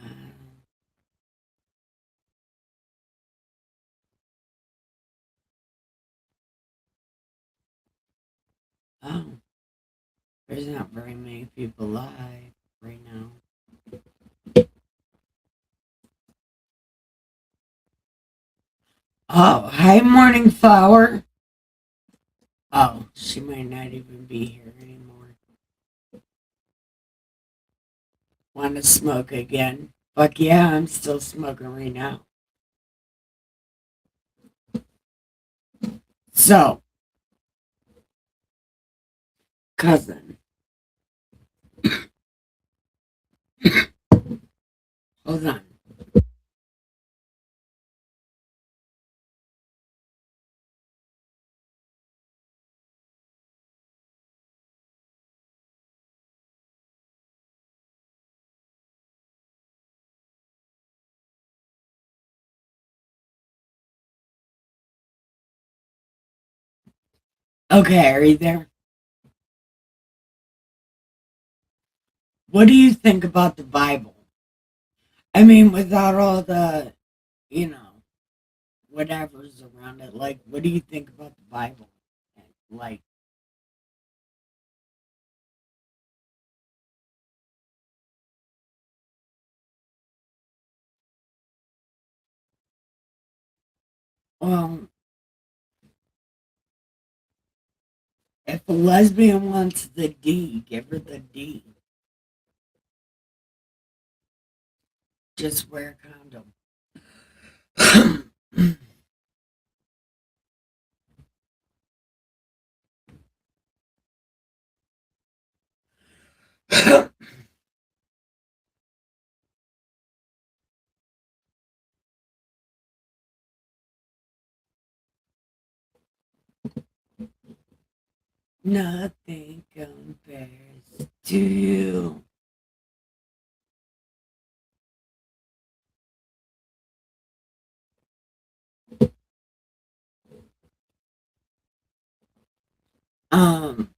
Uh, oh, there's not very many people live right now. Oh, hi, Morning Flower. Oh, she might not even be here anymore. Want to smoke again? Fuck yeah, I'm still smoking right now. So, cousin, hold on. Okay, are you there? What do you think about the Bible? I mean, without all the, you know, whatever's around it, like, what do you think about the Bible? Like, well, if a lesbian wants the D, give her the D. Just wear a condom. Nothing compares to you. Um,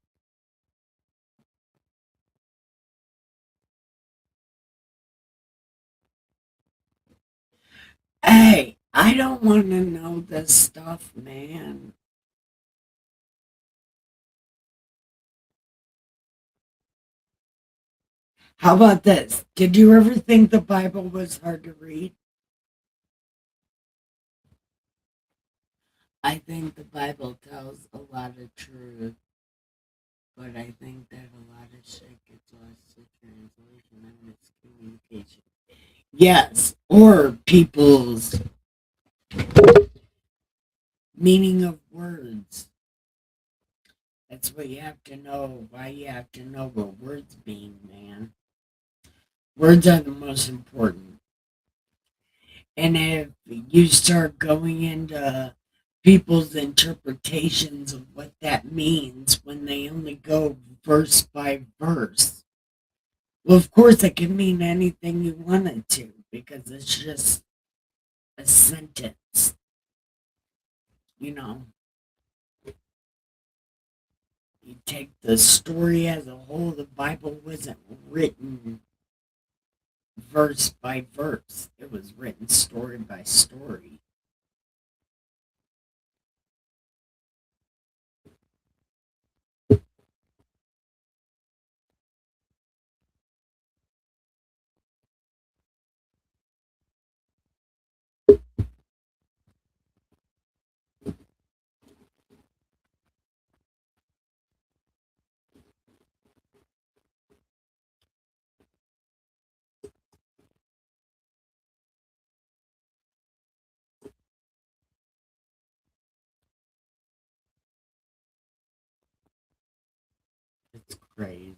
hey, I don't want to know this stuff, man. How about this? Did you ever think the Bible was hard to read? I think the Bible tells a lot of truth, but I think that a lot of shit gets lost to translation and miscommunication. Yes, or people's meaning of words. That's what you have to know. Why you have to know what words mean, man. Words are the most important. And if you start going into people's interpretations of what that means when they only go verse by verse, well, of course, it can mean anything you want it to because it's just a sentence, you know. You take the story as a whole, the Bible wasn't written verse by verse, it was written story by story. It's crazy.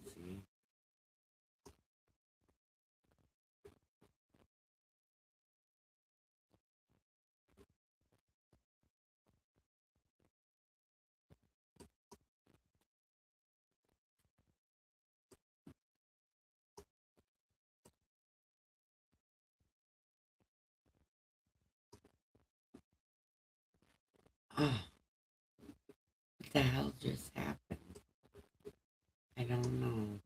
Oh, what the hell just happened? I don't know.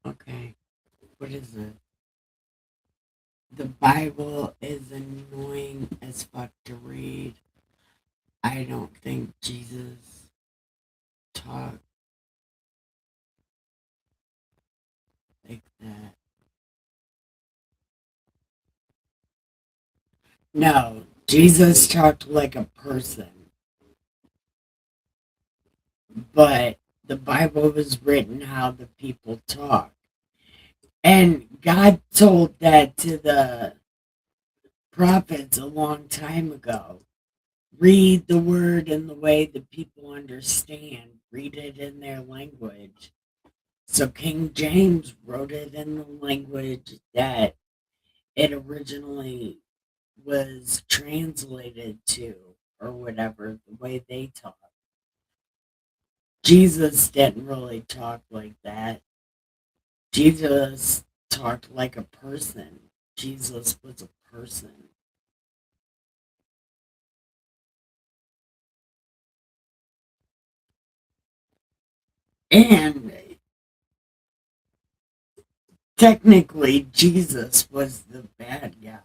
Okay, what is it? The Bible is annoying as fuck to read. I don't think Jesus taught like that. No, Jesus talked like a person, but the Bible was written how the people talk. And God told that to the prophets a long time ago. Read the word in the way that people understand, read it in their language. So King James wrote it in the language that it originally was translated to, or whatever, the way they talk. Jesus didn't really talk like that. Jesus talked like a person. Jesus was a person. And technically, Jesus was the bad guy.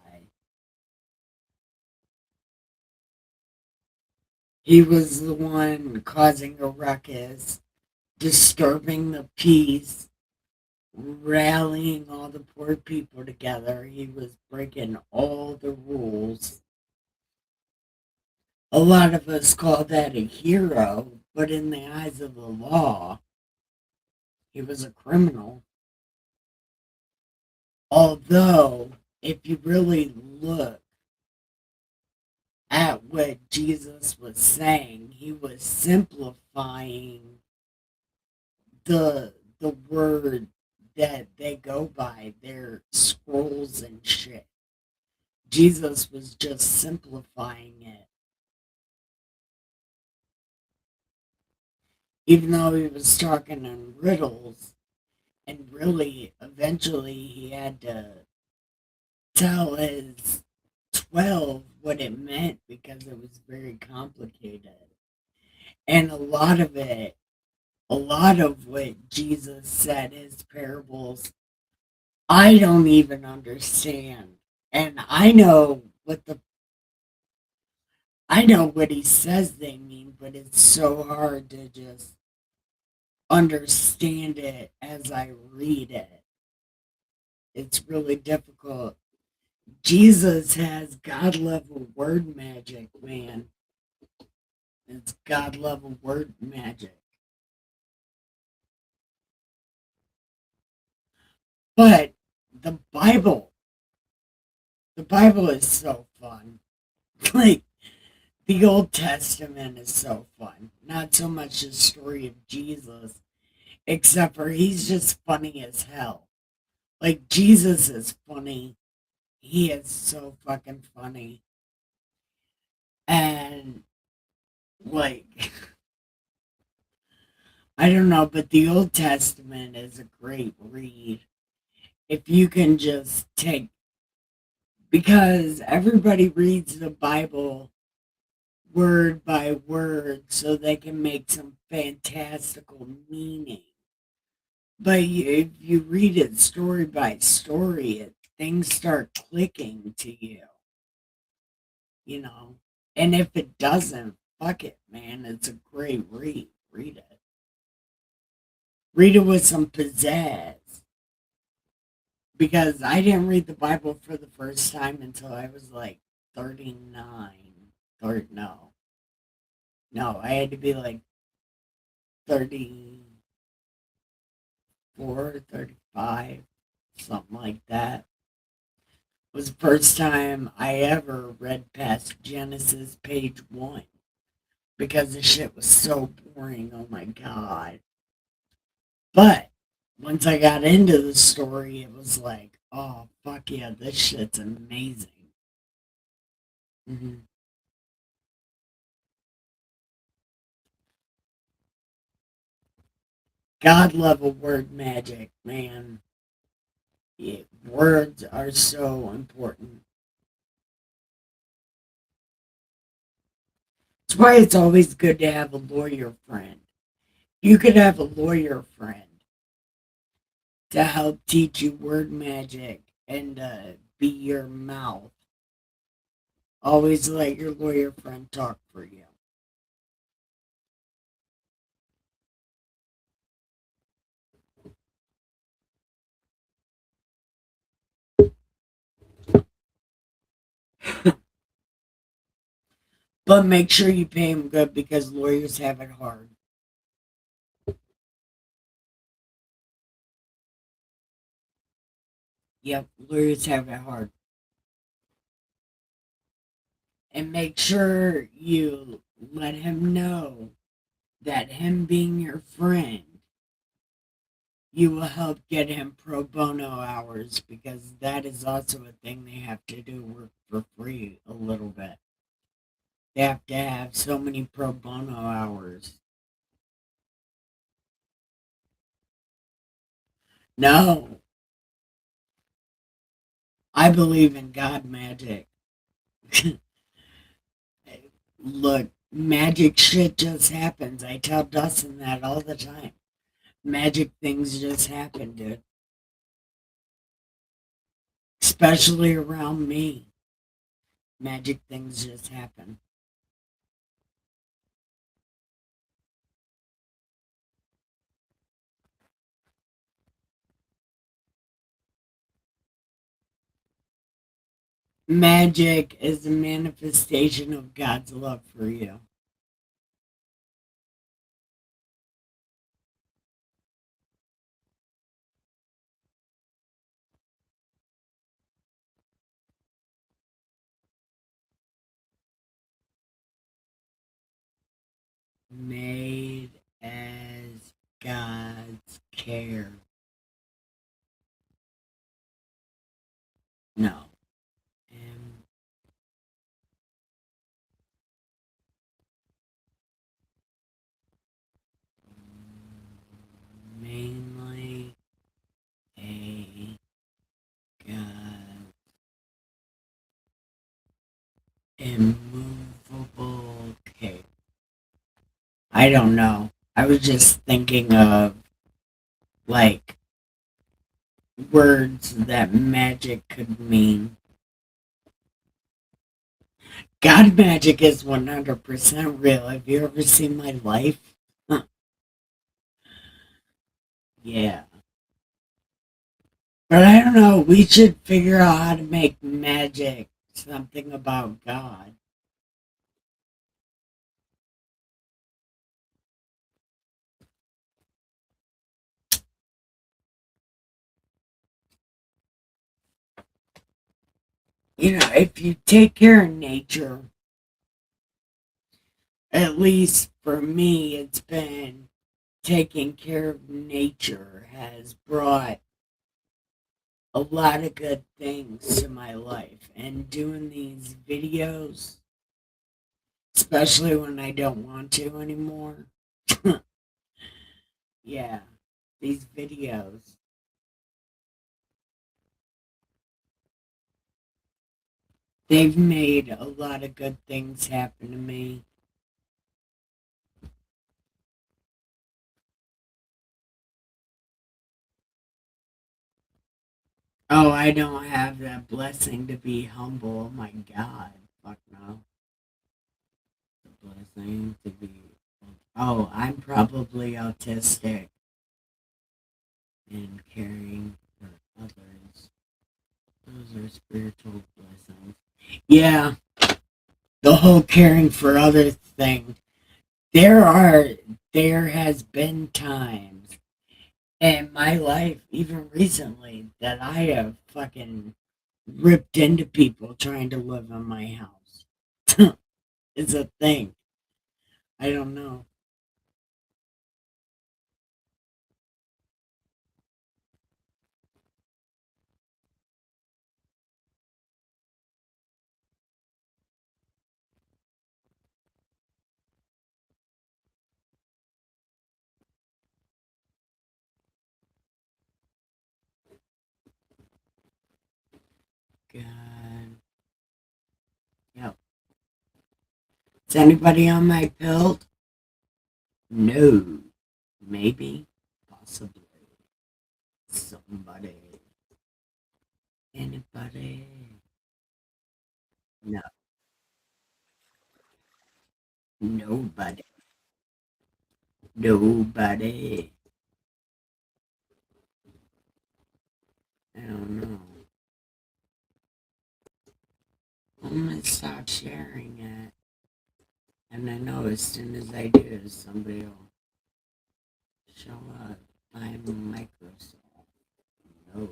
He was the one causing a ruckus, disturbing the peace, rallying all the poor people together. He was breaking all the rules. A lot of us call that a hero, but in the eyes of the law, he was a criminal. Although, if you really look at what Jesus was saying, he was simplifying the word that they go by, their scrolls and shit. Jesus was just simplifying it. Even though he was talking in riddles, and really eventually he had to tell his 12 what it meant because it was very complicated. And a lot of what Jesus said, his parables, I don't even understand. And I know what he says they mean, but it's so hard to just understand it as I read it. It's really difficult. Jesus has God level word magic, man. It's God level word magic. But the Bible, the Bible is so fun. Like, the Old Testament is so fun. Not so much the story of Jesus, except for he's just funny as hell. Like, Jesus is funny. He is so fucking funny. And, like, I don't know, but the Old Testament is a great read. If you can just take, because everybody reads the Bible word by word so they can make some fantastical meaning. But if you read it story by story, things start clicking to you, you know. And if it doesn't, fuck it, man. It's a great read. Read it. Read it with some pizzazz. Because I didn't read the Bible for the first time until I was like 39. Or no. No, I had to be like 34, 35, something like that. It was the first time I ever read past Genesis page 1 because the shit was so boring. Oh my god. But once I got into the story, it was like, oh, fuck yeah, this shit's amazing. Mhm. God level word magic, man. Yeah, words are so important. That's why it's always good to have a lawyer friend. You could have a lawyer friend to help teach you word magic and be your mouth. Always let your lawyer friend talk for you. But make sure you pay them good because lawyers have it hard. Yep, lawyers have it hard. And make sure you let him know that him being your friend, you will help get him pro bono hours because that is also a thing they have to do, work for free a little bit. They have to have so many pro bono hours. No, I believe in God magic. Look, magic shit just happens. I tell Dustin that all the time. Magic things just happen, dude. Especially around me. Magic things just happen. Magic is a manifestation of God's love for you. Made as God's care. No. Am mainly a God immovable cake. I don't know. I was just thinking of like words that magic could mean. God magic is 100% real. Have you ever seen my life? Huh. Yeah. But I don't know. We should figure out how to make magic something about God. You know, if you take care of nature, at least for me, it's been taking care of nature has brought a lot of good things to my life. And doing these videos, especially when I don't want to anymore. Yeah, these videos. They've made a lot of good things happen to me. Oh, I don't have that blessing to be humble. Oh my God. Fuck no. The blessing to be. Oh, I'm probably autistic and caring for others. Those are spiritual blessings. Yeah, the whole caring for others thing. There are, there has been times in my life, even recently, that I have fucking ripped into people trying to live in my house. It's a thing. I don't know. God. Yep. Is anybody on my pill? No. Maybe. Possibly. Somebody. Anybody? No. Nobody. Nobody. I don't know. I'm gonna stop sharing it. And I know as soon as I do, somebody will show up. I'm Microsoft. No.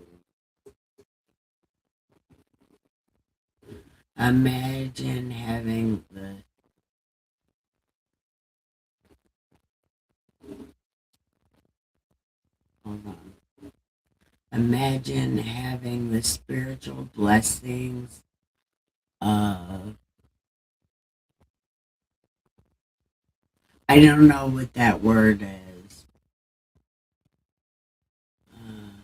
Imagine having the hold on. Imagine having the spiritual blessings of I don't know what that word is. Uh,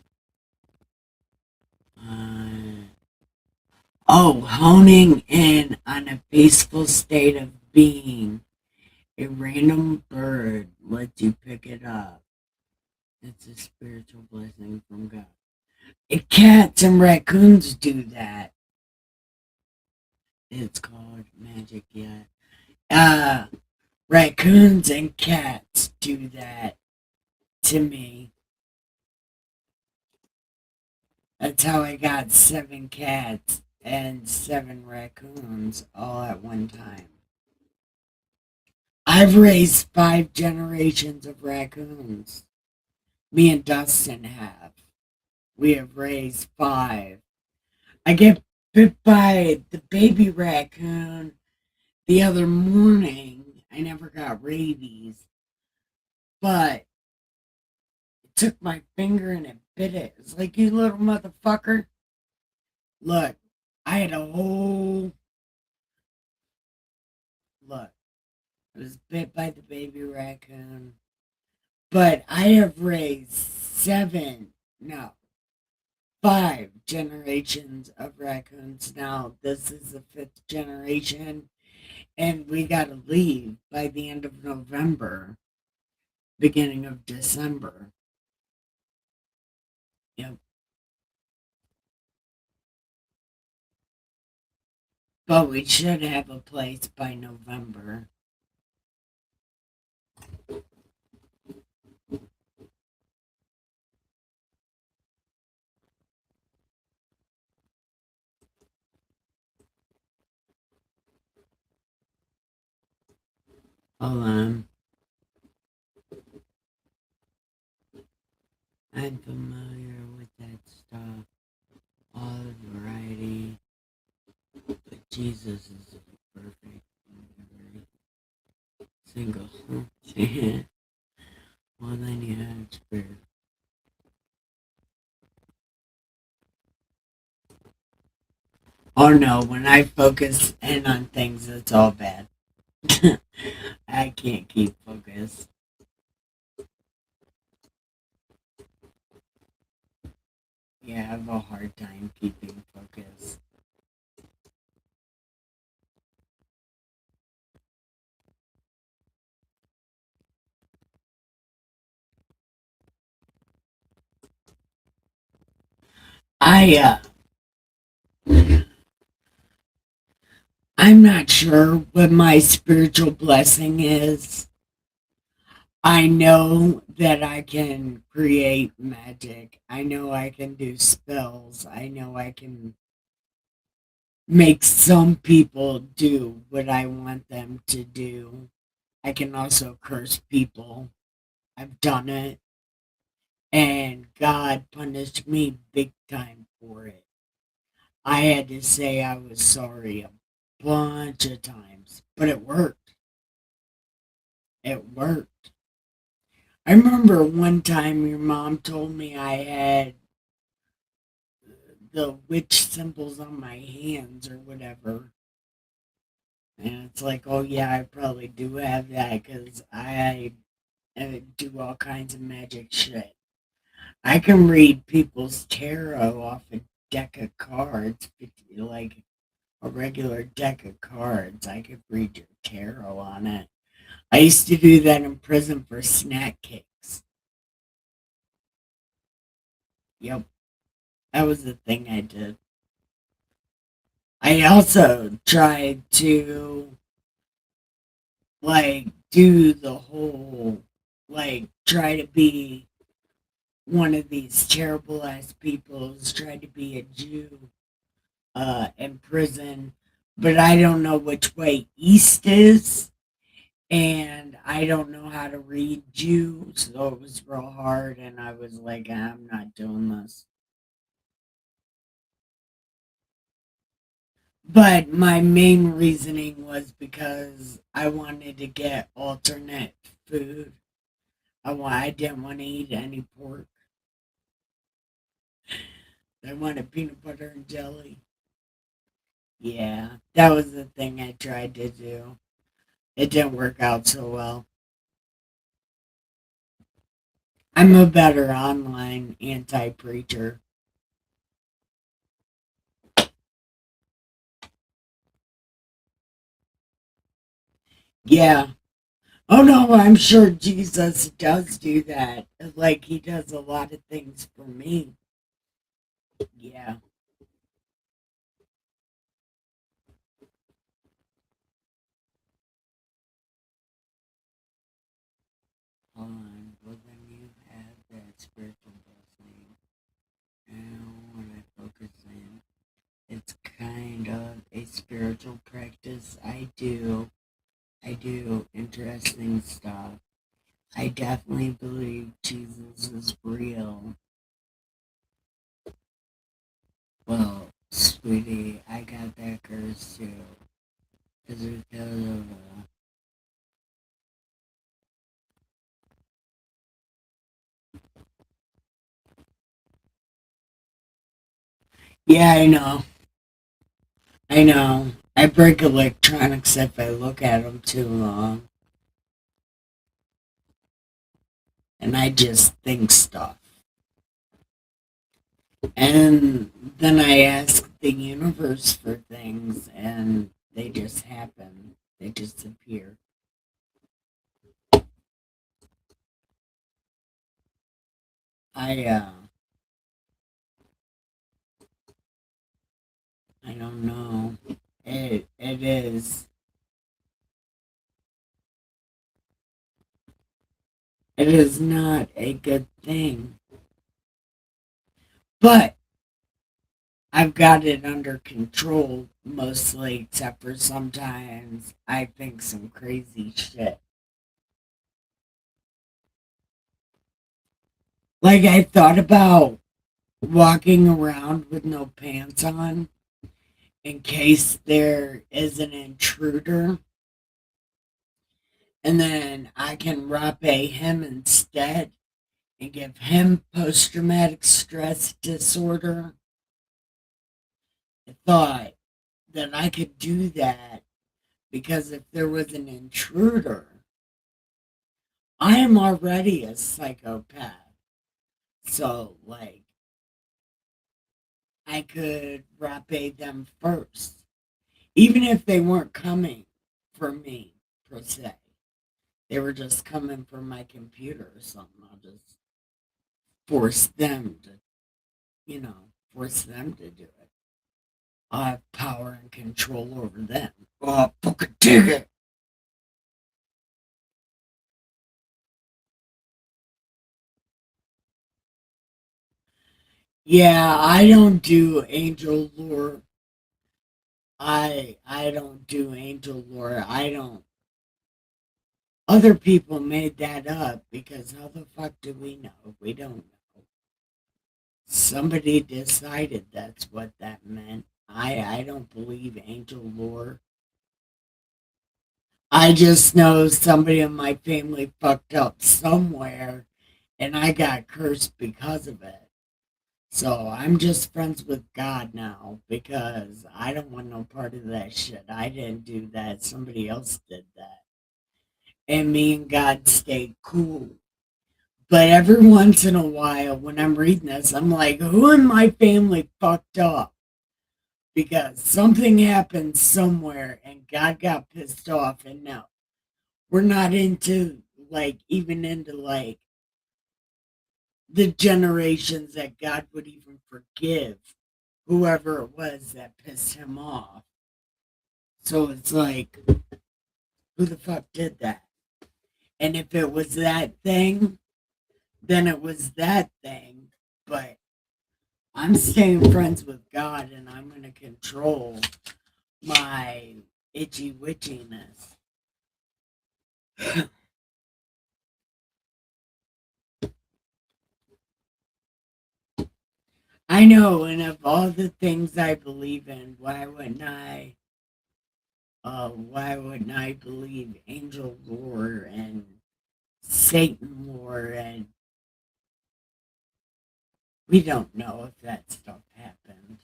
uh, honing in on a peaceful state of being. A random bird lets you pick it up. It's a spiritual blessing from God. Cats and raccoons do that. It's called magic, yeah. Uh, Raccoons and cats do that to me. That's how I got 7 cats and 7 raccoons all at one time. I've raised 5 generations of raccoons. Me and Dustin have. We have raised 5. I get bit by the baby raccoon the other morning. I never got rabies, but it took my finger and it bit it. It's like, you little motherfucker. Look, I had a whole. Look, I was bit by the baby raccoon. But I have raised 5 generations of raccoons now. This is the 5th generation. And we got to leave by the end of November, beginning of December. Yep. But we should have a place by November. Hold on. I'm familiar with that stuff. All variety. But Jesus is perfect in every single chance. Well, then you have spirit. Oh no, when I focus in on things, it's all bad. I can't keep focus. Yeah, I have a hard time keeping focus. I'm not sure what my spiritual blessing is. I know that I can create magic. I know I can do spells. I know I can make some people do what I want them to do. I can also curse people. I've done it. And God punished me big time for it. I had to say I was sorry a bunch of times, but it worked. It worked. I remember one time your mom told me I had the witch symbols on my hands or whatever. And it's like, oh yeah, I probably do have that because I do all kinds of magic shit. I can read people's tarot off a deck of cards, like a regular deck of cards. I could read your tarot on it. I used to do that in prison for snack cakes. Yep, that was the thing I did. I also tried to do the whole try to be one of these terrible ass people who's tried to be a Jew in prison, but I don't know which way east is, and I don't know how to read Jew, so it was real hard, and I was like, I'm not doing this. But my main reasoning was because I wanted to get alternate food. I didn't want to eat any pork. I wanted peanut butter and jelly. Yeah, that was the thing I tried to do. It didn't work out so well. I'm a better online anti preacher. Yeah. Oh no, I'm sure Jesus does do that. Like he does a lot of things for me. Yeah. Hold on. Well, then you have that spiritual blessing. And when I focus in, it's kind of a spiritual practice. I do interesting stuff. I definitely believe Jesus is real. Well, sweetie, I got that curse too. Because yeah, I know. I know. I break electronics if I look at them too long. And I just think stuff. And then I ask the universe for things and they just happen. They just appear. I I don't know. It is not a good thing. But I've got it under control mostly, except for sometimes I think some crazy shit. Like I thought about walking around with no pants on in case there is an intruder, and then I can rape him instead and give him post traumatic stress disorder. I thought that I could do that because if there was an intruder, I am already a psychopath. So, like, I could rape them first, even if they weren't coming for me, per se. They were just coming for my computer or something. I'll just force them to, force them to do it. I have power and control over them. Oh, fucking dig it. Yeah, I don't do angel lore. I don't do angel lore. I don't. Other people made that up because how the fuck do we know? We don't know. Somebody decided that's what that meant. I don't believe angel lore. I just know somebody in my family fucked up somewhere and I got cursed because of it. So I'm just friends with God now because I don't want no part of that shit. I didn't do that. Somebody else did that. And me and God stay cool. But every once in a while, when I'm reading this, I'm like, who in my family fucked up? Because something happened somewhere and God got pissed off. And no, we're not into, like, even into, like, the generations that God would even forgive whoever it was that pissed him off. So it's like, who the fuck did that? And if it was that thing, then it was that thing. But I'm staying friends with God and I'm going to control my itchy witchiness. I know, and of all the things I believe in, why wouldn't I believe angel lore and Satan lore, and we don't know if that stuff happened.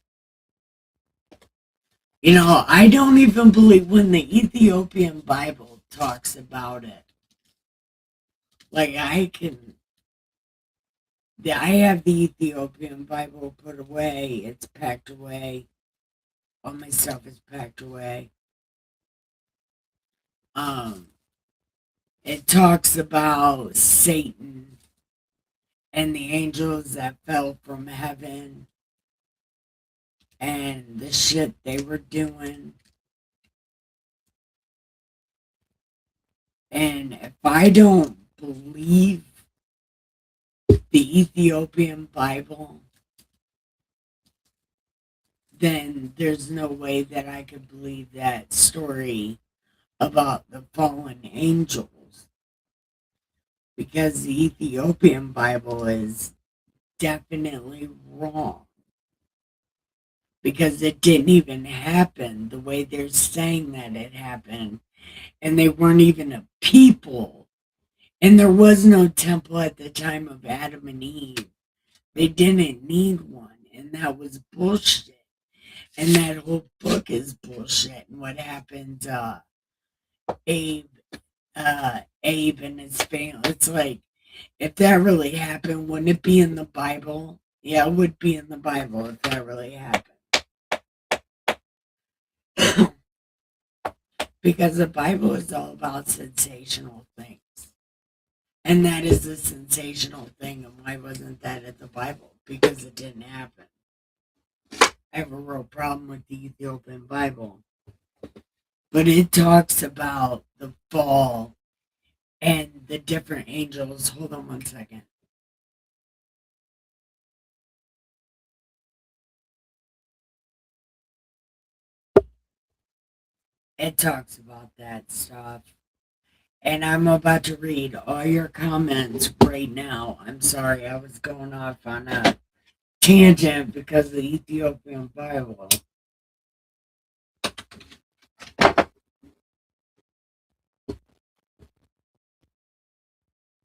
I don't even believe when the Ethiopian Bible talks about it. Like I have the Ethiopian Bible put away. It's packed away. All my stuff is packed away. It talks about Satan and the angels that fell from heaven and the shit they were doing. And if I don't believe the Ethiopian Bible, then there's no way that I could believe that story about the fallen angels, because the Ethiopian Bible is definitely wrong, because it didn't even happen the way they're saying that it happened, and they weren't even a people, and there was no temple at the time of Adam and Eve. They didn't need one, and that was bullshit. And that whole book is bullshit. And what happened, Abe, Abe and his family. It's like, if that really happened, wouldn't it be in the Bible? Yeah, it would be in the Bible if that really happened. Because the Bible is all about sensational things. And that is a sensational thing. And why wasn't that in the Bible? Because it didn't happen. I have a real problem with the Ethiopian Bible. But it talks about the fall and the different angels. Hold on one second. It talks about that stuff. And I'm about to read all your comments right now. I'm sorry, I was going off on a tangent because of the Ethiopian Bible.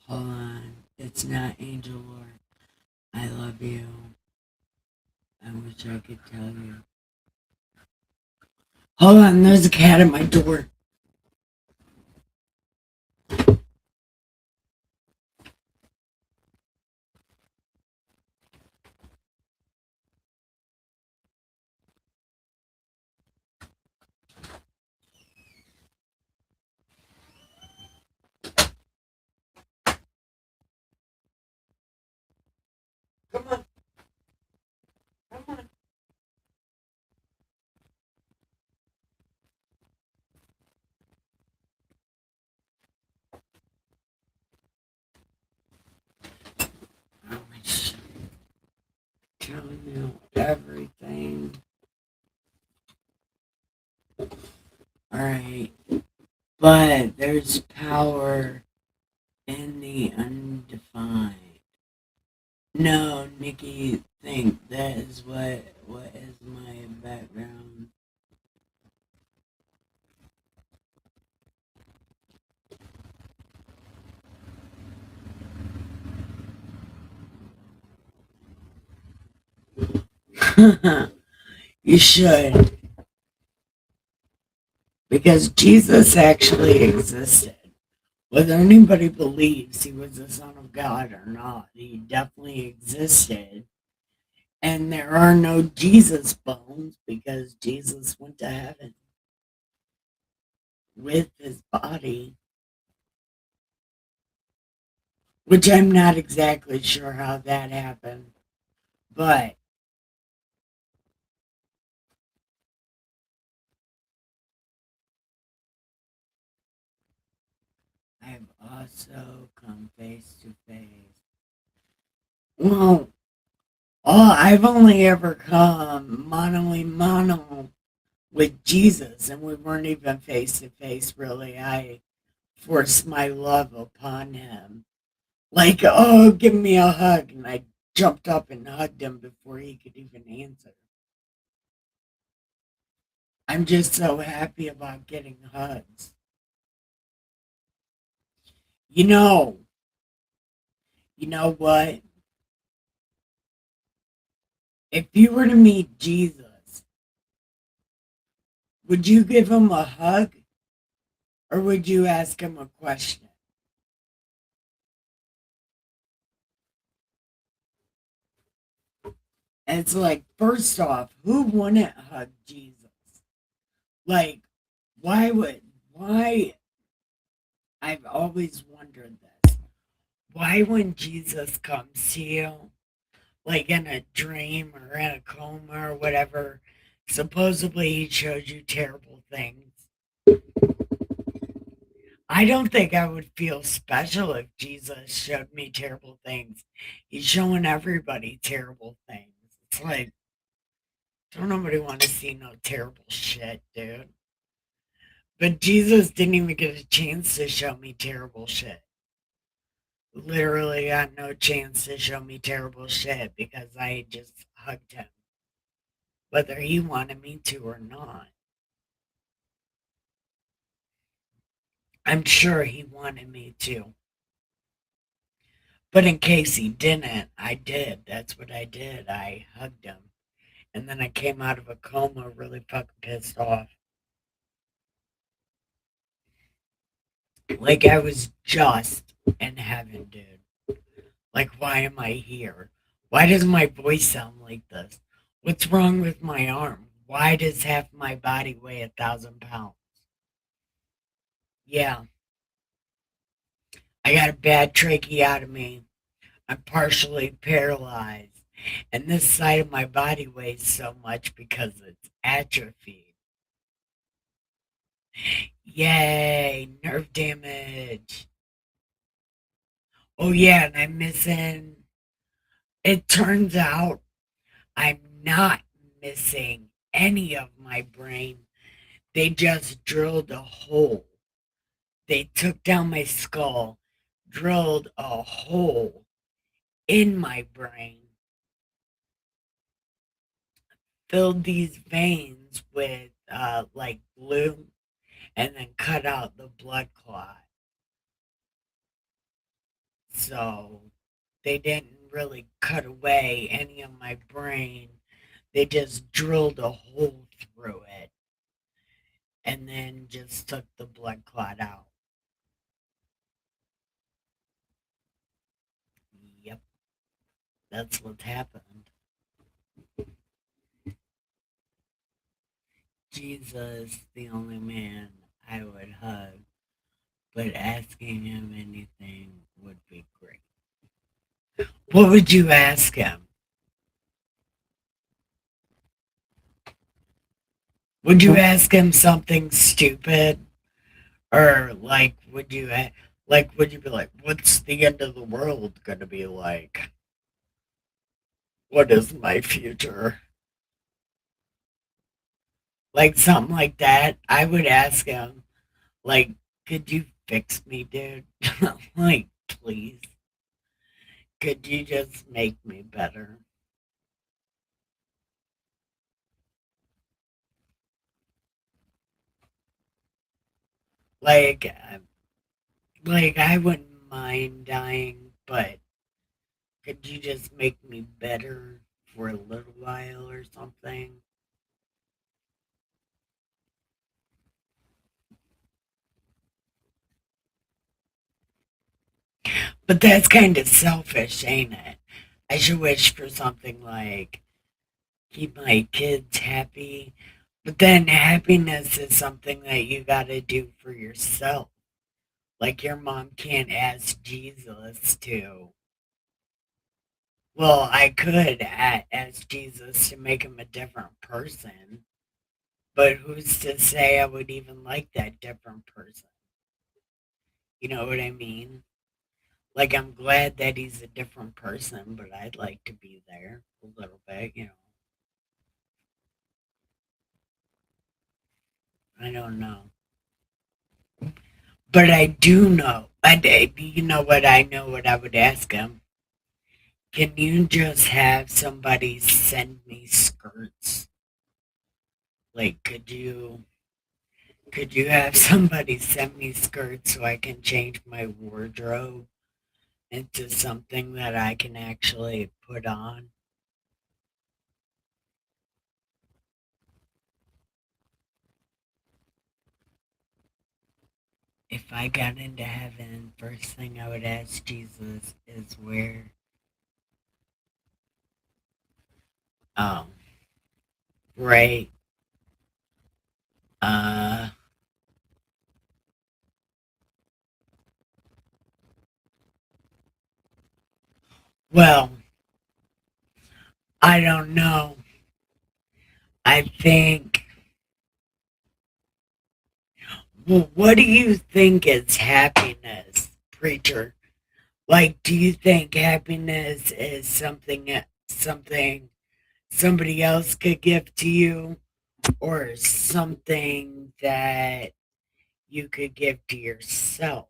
Hold on. It's not Angel Lord. I love you. I wish I could tell you. Hold on, there's a cat at my door. Come on. Come on. I wish telling you everything. Alright. But there's power in the undefined. No, Nikki, think that is what is my background. You should. Because Jesus actually existed. Whether anybody believes he was the Son of God or not, he definitely existed. And there are no Jesus bones because Jesus went to heaven with his body, which I'm not exactly sure how that happened. But I have also come face to face. Well, I've only ever come mano a mano with Jesus, and we weren't even face to face, really. I force my love upon him. Like, oh, give me a hug. And I jumped up and hugged him before he could even answer. I'm just so happy about getting hugs. You know, you know what? If you were to meet Jesus, would you give him a hug or would you ask him a question? And it's like, first off, who wouldn't hug Jesus? Like, why? I've always wondered this. Why, when Jesus comes to you, like in a dream or in a coma or whatever, supposedly he shows you terrible things. I don't think I would feel special if Jesus showed me terrible things. He's showing everybody terrible things. It's like, don't nobody want to see no terrible shit, dude. But Jesus didn't even get a chance to show me terrible shit. Literally got no chance to show me terrible shit because I just hugged him, whether he wanted me to or not. I'm sure he wanted me to. But in case he didn't, I did. That's what I did. I hugged him. And then I came out of a coma really fucking pissed off. Like I was just in heaven, dude. Like, why am I here? Why does my voice sound like this? What's wrong with my arm? Why does half my body weigh 1,000 pounds? Yeah, I got a bad tracheotomy. I'm partially paralyzed. And this side of my body weighs so much because it's atrophied. Yay, nerve damage. Oh, yeah, and I'm missing. It turns out I'm not missing any of my brain. They just drilled a hole. They took down my skull, drilled a hole in my brain, filled these veins with like glue, and then cut out the blood clot. So they didn't really cut away any of my brain. They just drilled a hole through it and then just took the blood clot out. Yep, that's what happened. Jesus, the only man I would hug, but asking him anything would be great. What would you ask him? Would you ask him something stupid? Or like would you be like, what's the end of the world gonna be like? What is my future? Like something like that. I would ask him, like, could you fix me, dude? Like, please. Could you just make me better? Like, like I wouldn't mind dying, but could you just make me better for a little while or something? But that's kind of selfish, ain't it? I should wish for something like keep my kids happy. But then happiness is something that you got to do for yourself. Like your mom can't ask Jesus to. Well, I could ask Jesus to make him a different person, but who's to say I would even like that different person? You know what I mean? Like, I'm glad that he's a different person, but I'd like to be there a little bit, you know. I don't know. But I do know, you know what? I know what I would ask him. Can you just have somebody send me skirts? Like, could you have somebody send me skirts so I can change my wardrobe into something that I can actually put on? If I got into heaven, first thing I would ask Jesus is where, oh, right, uh, well, I don't know. I think, well, what do you think is happiness, preacher? Like, do you think happiness is something somebody else could give to you, or something that you could give to yourself?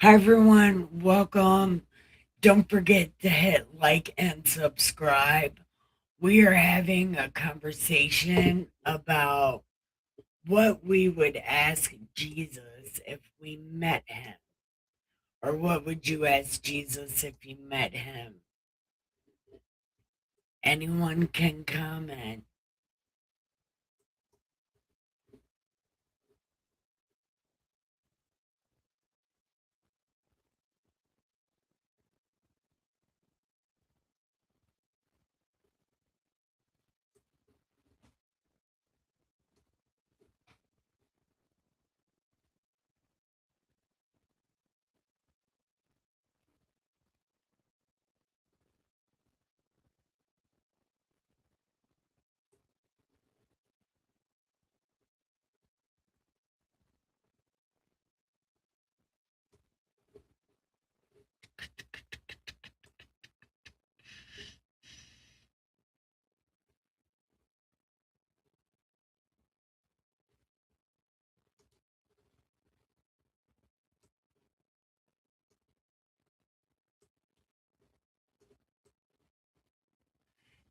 Hi, everyone. Welcome. Don't forget to hit like and subscribe. We are having a conversation about what we would ask Jesus if we met him. Or what would you ask Jesus if you met him? Anyone can comment.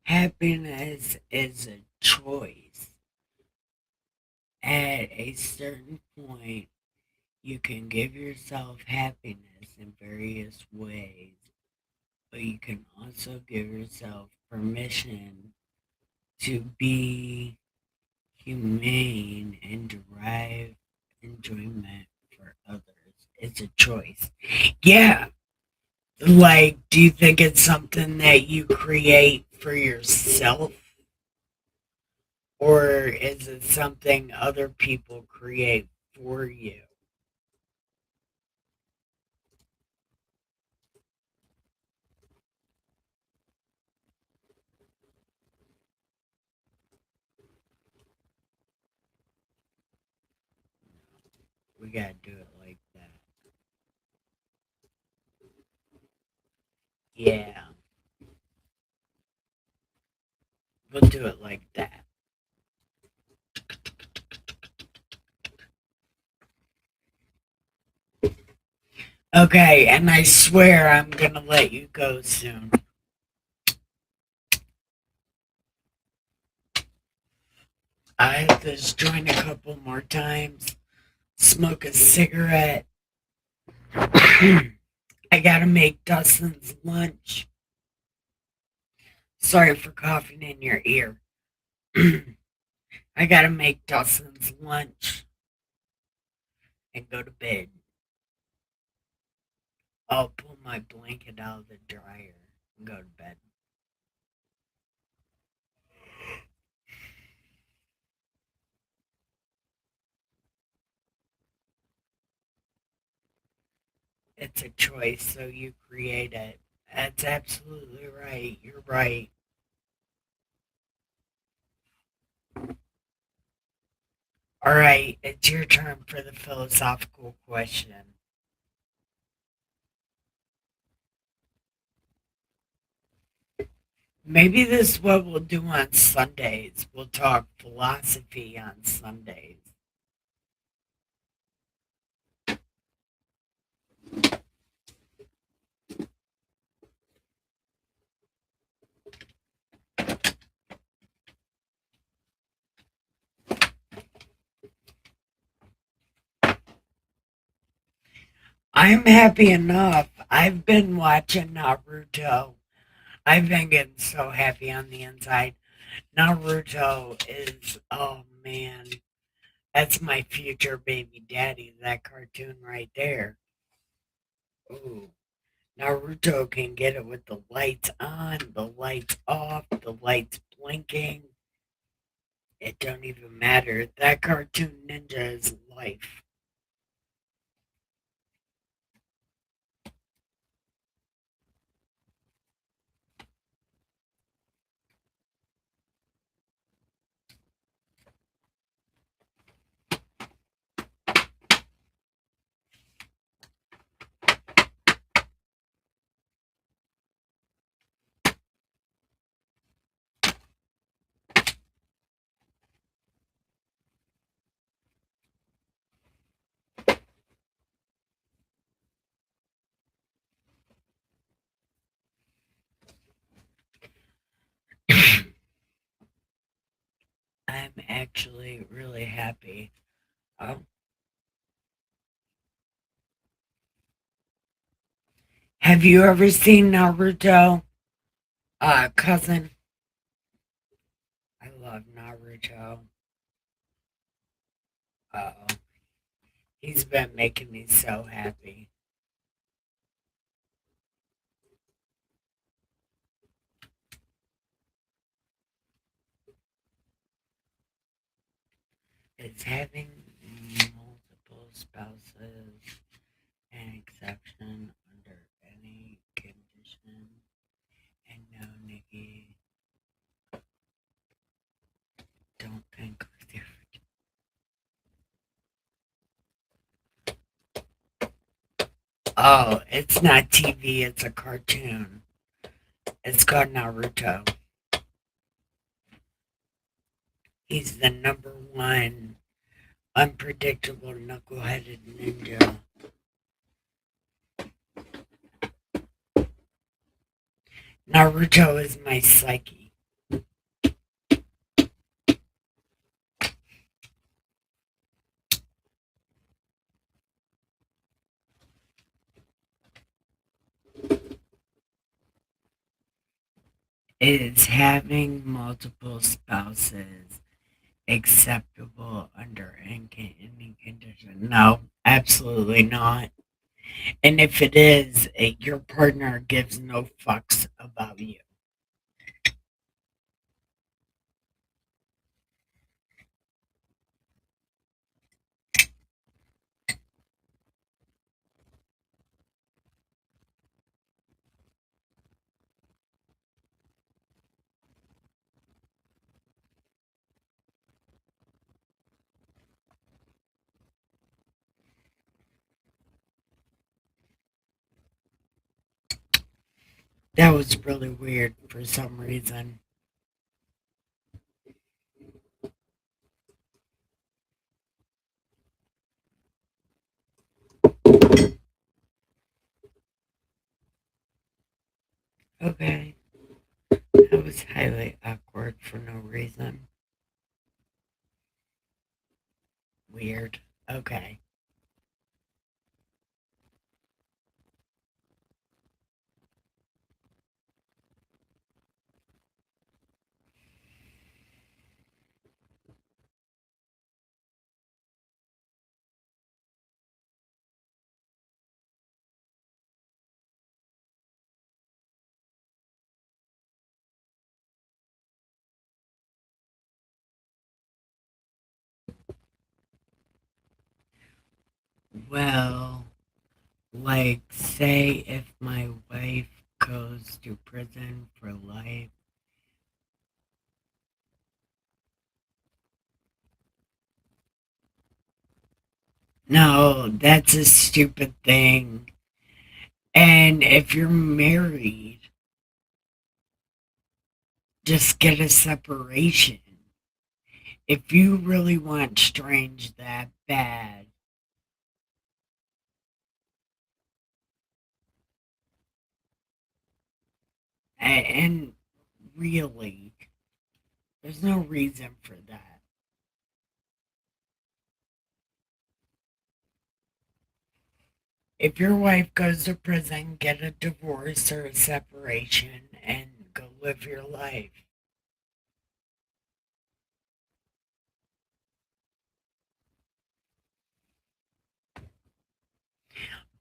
Happiness is a choice. At a certain point, you can give yourself happiness in various ways, but you can also give yourself permission to be humane and derive enjoyment for others. It's a choice. Yeah. Like, do you think it's something that you create for yourself? Or is it something other people create for you? We gotta do it like that. Yeah, we'll do it like that. Okay, and I swear I'm gonna let you go soon. I hit this joint a couple more times, smoke a cigarette. I gotta make Dustin's lunch. Sorry for coughing in your ear. I gotta make Dustin's lunch and go to bed. I'll pull my blanket out of the dryer and go to bed. It's a choice, so you create it. That's absolutely right. You're right. All right, it's your turn for the philosophical question. Maybe this is what we'll do on Sundays. We'll talk philosophy on Sundays. I'm happy enough. I've been watching Naruto. I've been getting so happy on the inside. Naruto is, oh man, that's my future baby daddy, that cartoon right there. Ooh, Naruto can get it with the lights on, the lights off, the lights blinking. It don't even matter. That cartoon ninja is life. I'm actually really happy. Oh, have you ever seen Naruto? Cousin, I love Naruto. Uh-oh. He's been making me so happy. Is having multiple spouses an exception under any condition? And no, Nikki, don't think with your. Oh, it's not TV, it's a cartoon. It's called Naruto. He's the number one unpredictable knuckleheaded ninja. Naruto is my psyche. Is having multiple spouses acceptable under any condition? No, absolutely not. And if it is, your partner gives no fucks about you. That was really weird for some reason. Okay, that was highly awkward for no reason. Weird. Okay. Well, Like, say if my wife goes to prison for life. No, that's a stupid thing. And if you're married, just get a separation. If you really want strange that bad, and really, there's no reason for that. If your wife goes to prison, get a divorce or a separation and go live your life.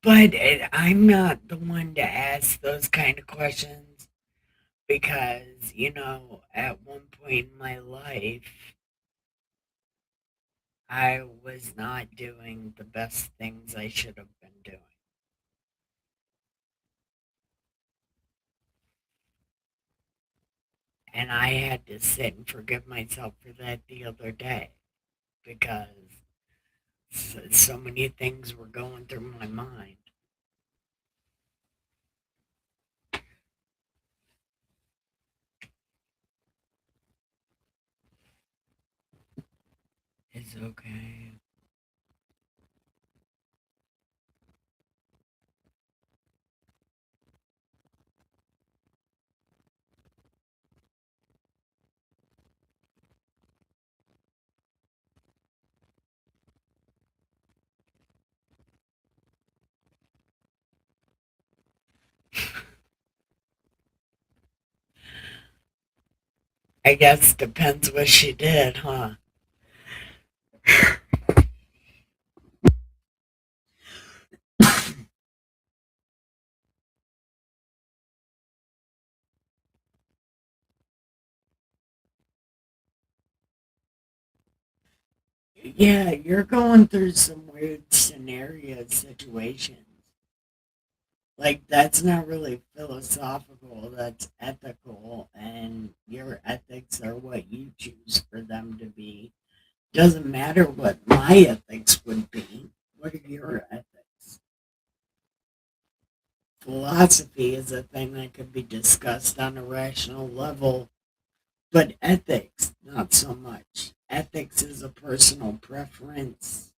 But I'm not the one to ask those kind of questions because, at one point in my life, I was not doing the best things I should have been doing. And I had to sit and forgive myself for that the other day because so many things were going through my mind. It's okay. I guess depends what she did, huh? Yeah, you're going through some weird scenario situations. Like, that's not really philosophical, that's ethical, and your ethics are what you choose for them to be. Doesn't matter what my ethics would be. What are your ethics? Philosophy is a thing that could be discussed on a rational level, but ethics, not so much. Ethics is a personal preference,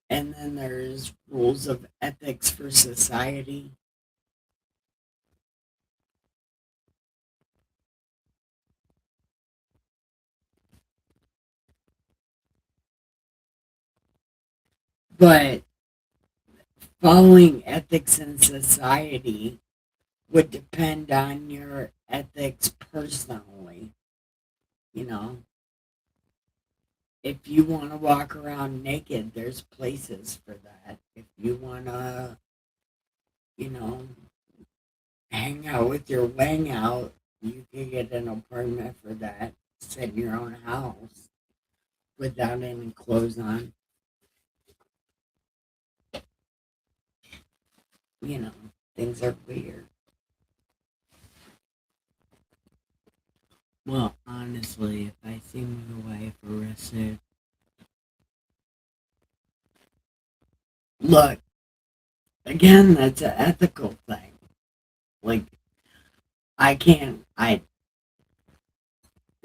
and then there's rules of ethics for society. But following ethics in society would depend on your ethics personally. You know, if you want to walk around naked, there's places for that. If you want to, you know, hang out with your wang out, you can get an apartment for that. Sit in your own house without any clothes on. You know, things are weird. Well, honestly, if I see my wife arrested, look, again, that's an ethical thing. Like, I can't,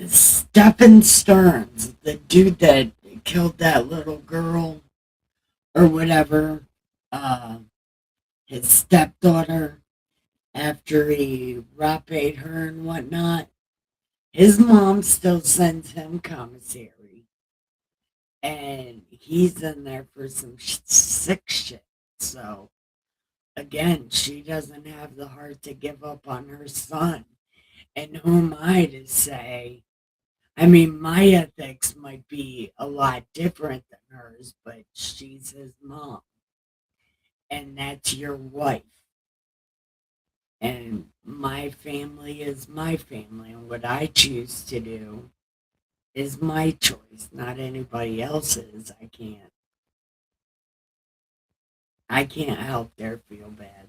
Stephen Stearns, the dude that killed that little girl or whatever, uh, his stepdaughter, after he raped her and whatnot, his mom still sends him commissary. And he's in there for some sick shit. So, again, she doesn't have the heart to give up on her son. And who am I to say? I mean, my ethics might be a lot different than hers, but she's his mom. And that's your wife. And my family is my family. And what I choose to do is my choice, not anybody else's. I can't. I can't help their feel bad.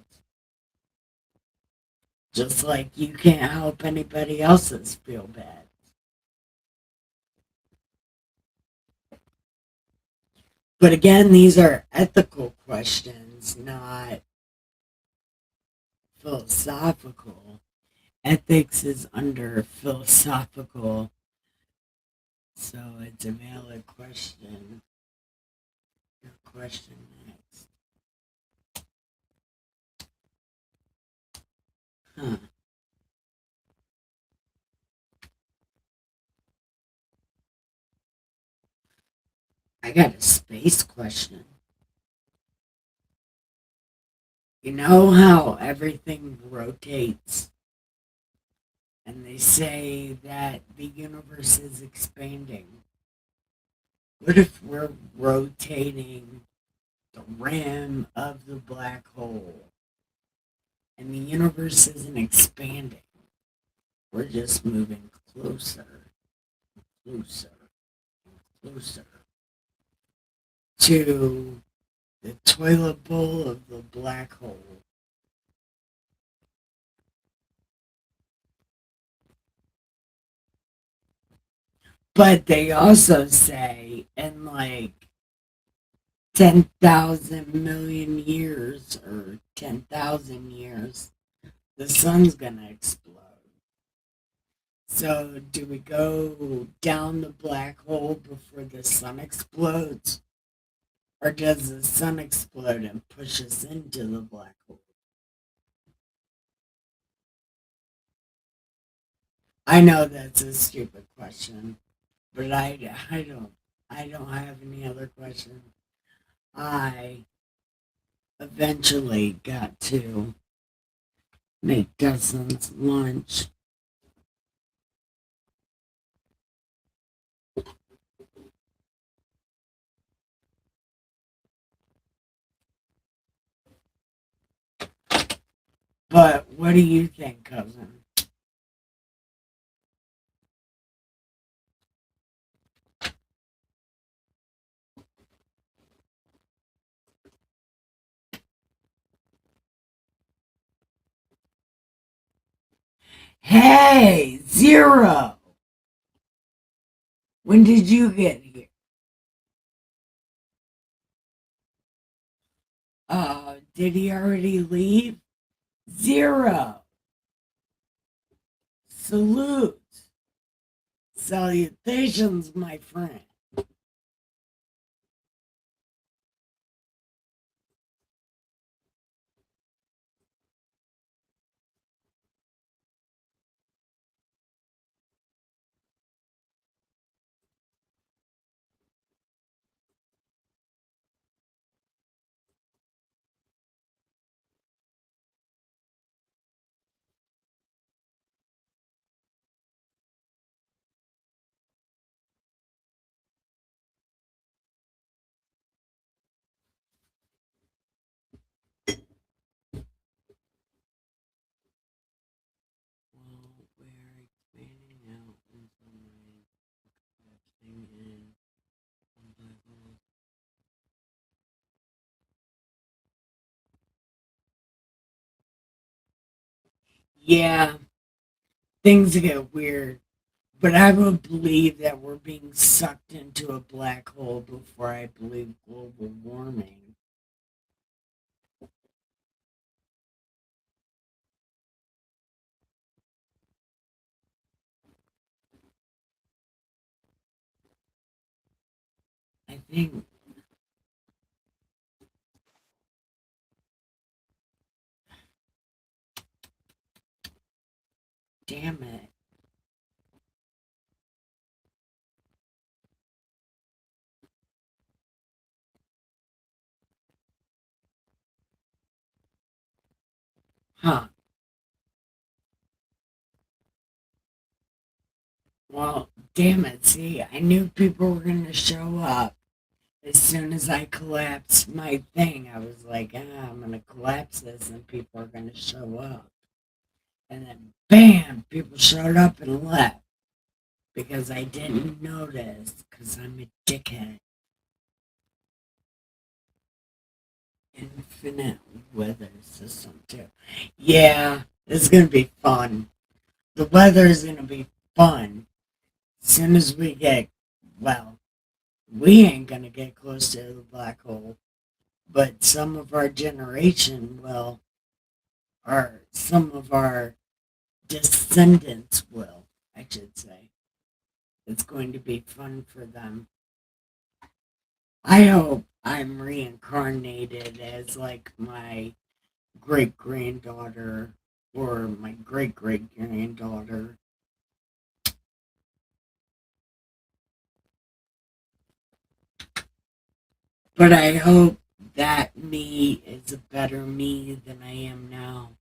Just like you can't help anybody else's feel bad. But again, these are ethical questions, not philosophical. Ethics is under philosophical, so it's a valid question. Your question next. Huh. I got a space question. You know how everything rotates? And they say that the universe is expanding. What if we're rotating the rim of the black hole and the universe isn't expanding? We're just moving closer, closer, closer to the toilet bowl of the black hole. But they also say in like 10,000 million years or 10,000 years, the sun's gonna explode. So, do we go down the black hole before the sun explodes? Or does the sun explode and push us into the black hole? I know that's a stupid question, but I don't have any other questions. I eventually got to make Dustin's lunch. But what do you think, cousin? Hey, Zero! When did you get here? Did he already leave? Zero! Salute! Salutations, my friend. Well, we're expanding out into my thing in Bible. Yeah, things get weird, but I would believe that we're being sucked into a black hole before I believe global warming. I think, damn it. Huh. Well, damn it. See, I knew people were going to show up. As soon as I collapsed my thing, I was like, I'm going to collapse this and people are going to show up. And then, bam, people showed up and left because I didn't notice because I'm a dickhead. infinite weather system too. Yeah, it's gonna be fun. The weather is gonna be fun. As soon as we get, well, we ain't gonna get close to the black hole, but some of our generation will, or some of our descendants will, I should say. It's going to be fun for them. I hope I'm reincarnated as like my great granddaughter or my great great granddaughter. But I hope that me is a better me than I am now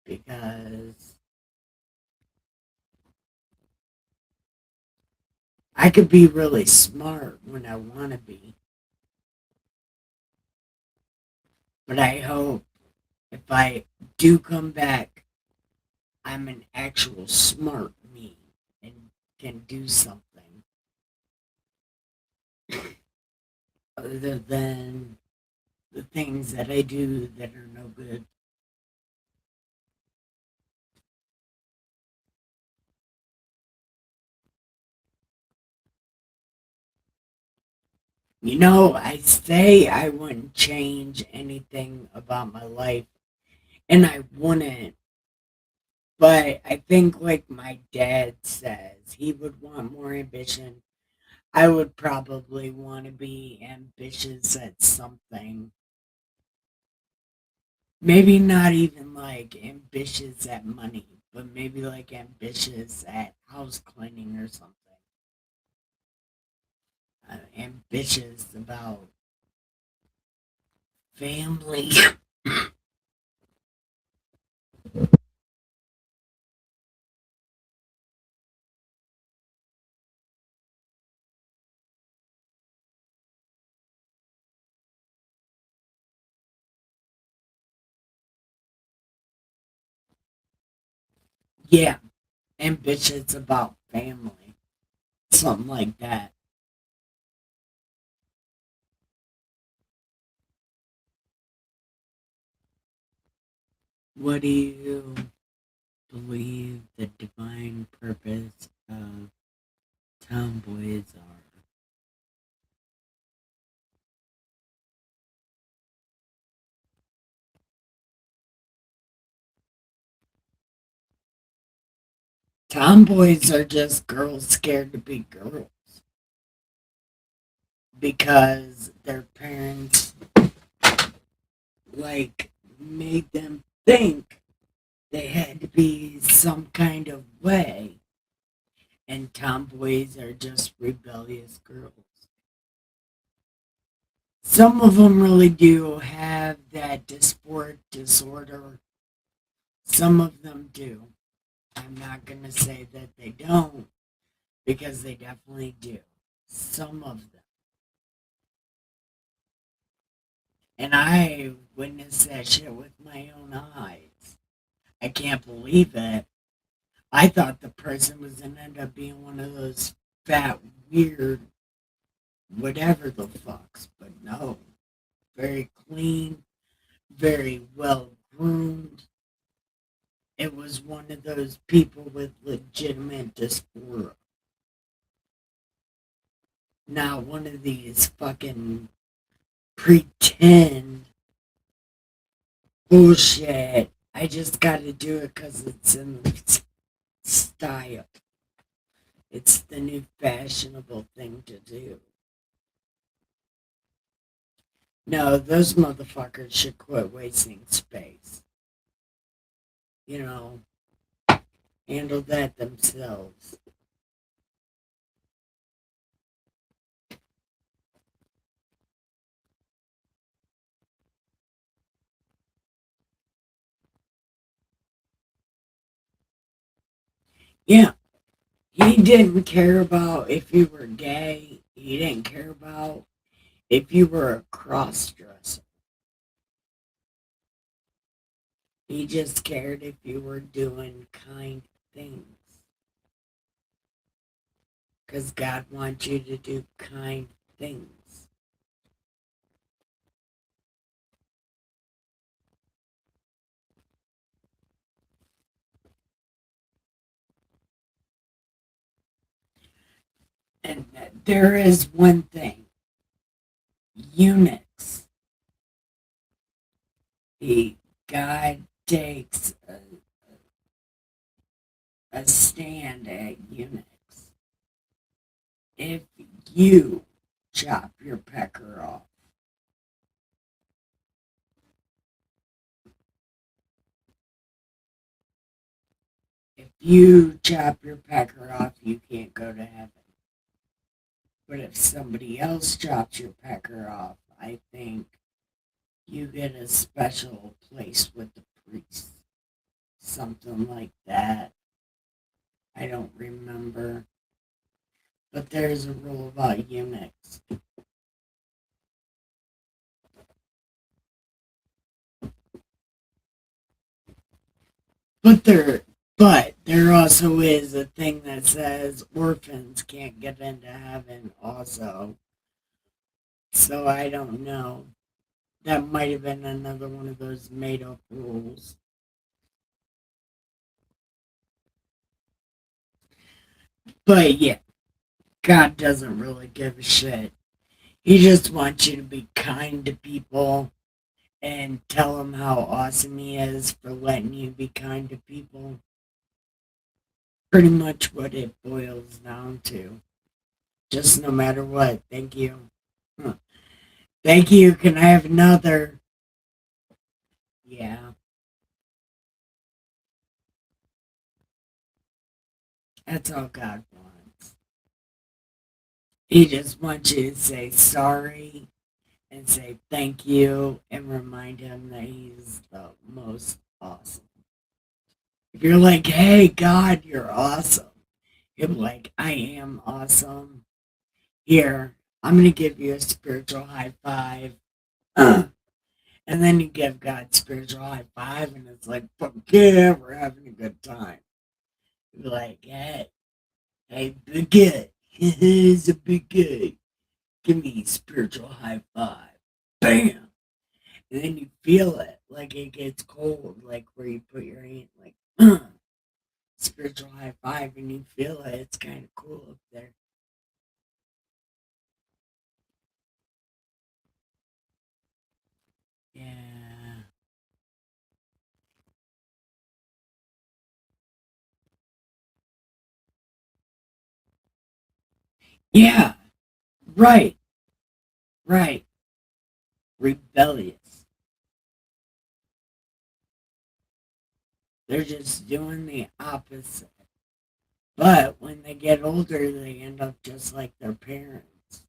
because I could be really smart when I want to be. But I hope if I do come back, I'm an actual smart me and can do something other than the things that I do that are no good. You know, I say I wouldn't change anything about my life, and I wouldn't. But I think, like my dad says, he would want more ambition. I would probably want to be ambitious at something. Maybe not even like ambitious at money, but maybe like ambitious at house cleaning or something. Ambitious about family. Yeah, ambitious about family. Something like that. What do you believe the divine purpose of tomboys are? Tomboys are just girls scared to be girls because their parents like made them think they had to be some kind of way, and tomboys are just rebellious girls. Some of them really do have that dysphoric disorder. Some of them do. I'm not going to say that they don't because they definitely do. Some of them. And I witnessed that shit with my own eyes. I can't believe it. I thought the person was going to end up being one of those fat, weird, whatever the fucks, but no. Very clean, very well groomed. It was one of those people with legitimate dysphoria. Not one of these fucking pretend bullshit. I just gotta do it because it's in the style. It's the new fashionable thing to do. No, those motherfuckers should quit wasting space. You know, handle that themselves. Yeah, he didn't care about if you were gay. He didn't care about if you were a cross dresser. He just cared if you were doing kind things. Because God wants you to do kind things. And there is one thing. Unix. The God takes a stand at Unix. If you chop your pecker off, if you chop your pecker off, you can't go to heaven. But if somebody else chops your pecker off, I think you get a special place with the priest. Something like that. I don't remember. But there's a rule about Unix. But there also is a thing that says orphans can't get into heaven also. So I don't know. That might have been another one of those made up rules. But yeah, God doesn't really give a shit. He just wants you to be kind to people and tell him how awesome he is for letting you be kind to people. Pretty much what it boils down to. Just no matter what. Thank you. Huh. Thank you. Can I have another? Yeah, that's all God wants. He just wants you to say sorry and say thank you and remind him that he's the most awesome. If you're like, hey, God, you're awesome, he'll be like, I am awesome. Here, I'm going to give you a spiritual high five. And then you give God spiritual high five, and it's like, fuck yeah, we're having a good time. You're like, hey, big guy, here's a big guy. Give me a spiritual high five. Bam! And then you feel it, like it gets cold, like where you put your hand, like, spiritual high five, and you feel it. It's kind of cool up there. Yeah. Yeah, right, right. Rebellious. They're just doing the opposite. But when they get older, they end up just like their parents.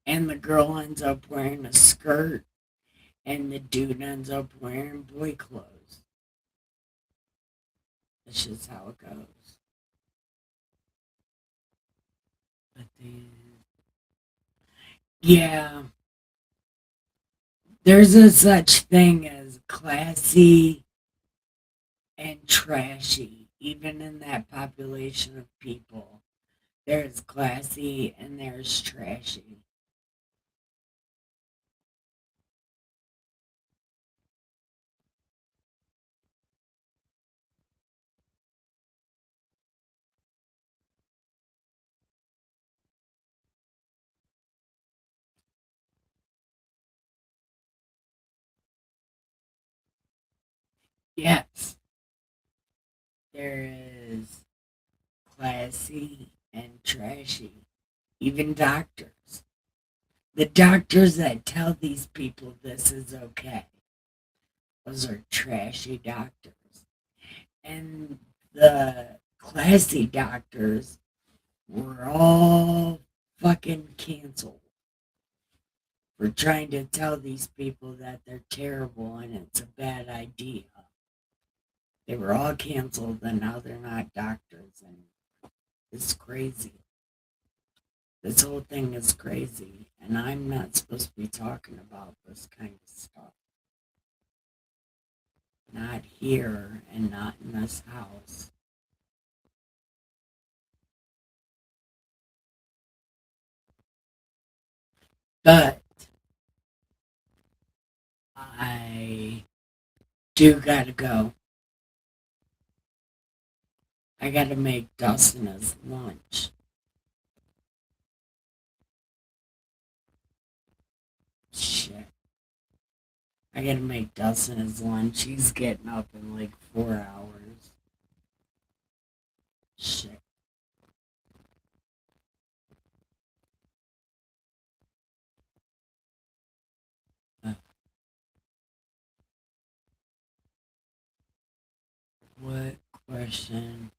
And the girl ends up wearing a skirt, and the dude ends up wearing boy clothes. That's just how it goes. But then, yeah, there's a such thing as classy and trashy, even in that population of people. There's classy and there's trashy. Yes, there is classy and trashy. Even doctors. The doctors that tell these people this is okay, those are trashy doctors. And the classy doctors were all fucking canceled for trying to tell these people that they're terrible and it's a bad idea. They were all canceled and now they're not doctors, and it's crazy. This whole thing is crazy, and I'm not supposed to be talking about this kind of stuff. Not here and not in this house. But I do gotta go. I gotta make Dustin his lunch. Shit. I gotta make Dustin his lunch. He's getting up in like 4 hours. Shit. Uh, what question?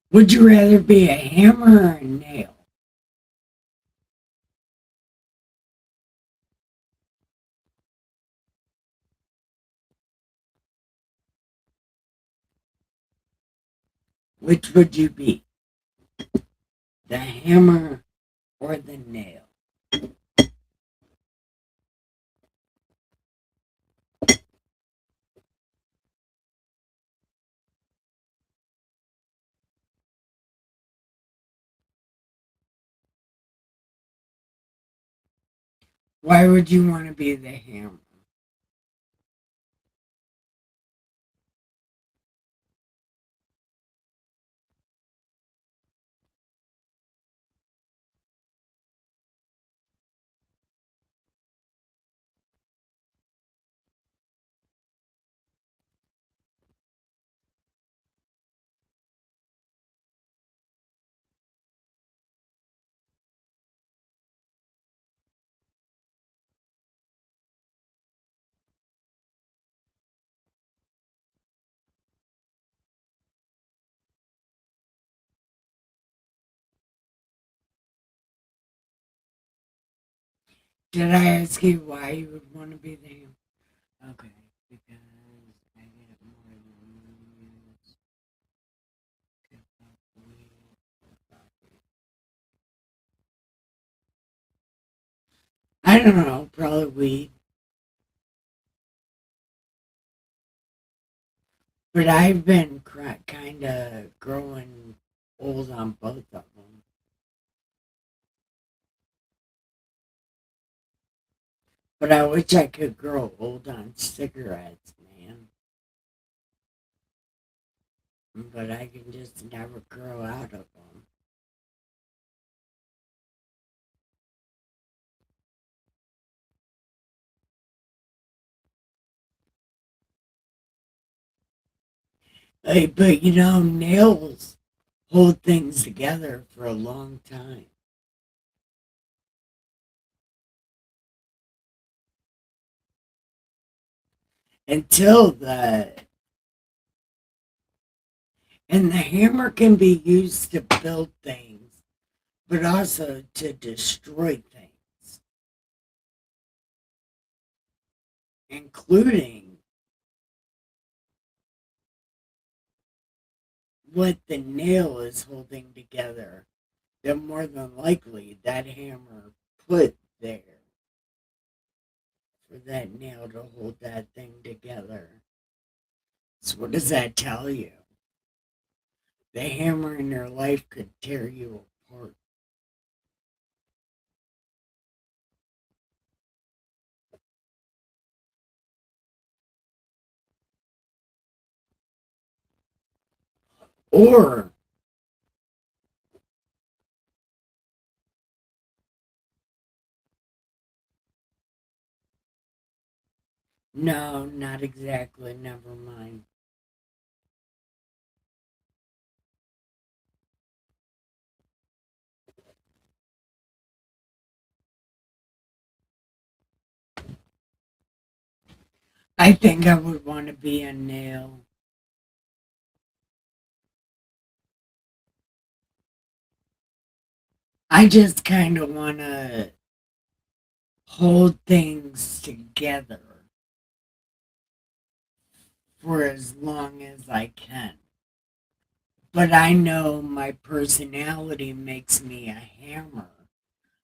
Would you rather be a hammer or a nail? Which would you be? The hammer or the nail? Why would you want to be the hammer? Did I ask you why you would want to be the hammer? Okay, because I get more than use. I don't know, probably weed. But I've been kind of growing old on both of them. But I wish I could grow old on cigarettes, man. But I can just never grow out of them. Hey, but you know, nails hold things together for a long time. Until the and the hammer can be used to build things, but also to destroy things, including what the nail is holding together. That more than likely that hammer put there for that nail to hold that thing together. So what does that tell you? The hammer in your life could tear you apart. Or no, not exactly, never mind. I think I would want to be a nail. I just kind of want to hold things together for as long as I can. But I know my personality makes me a hammer,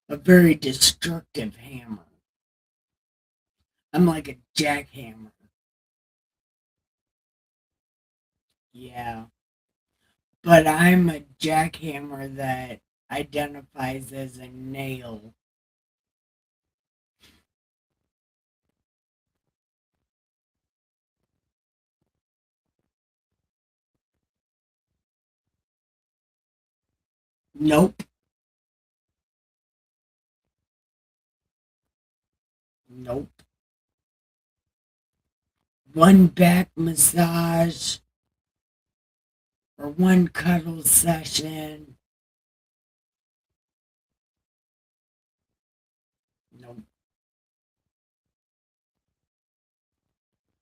a very destructive hammer. I'm like a jackhammer. Yeah. But I'm a jackhammer that identifies as a nail. Nope. Nope. One back massage or one cuddle session. Nope.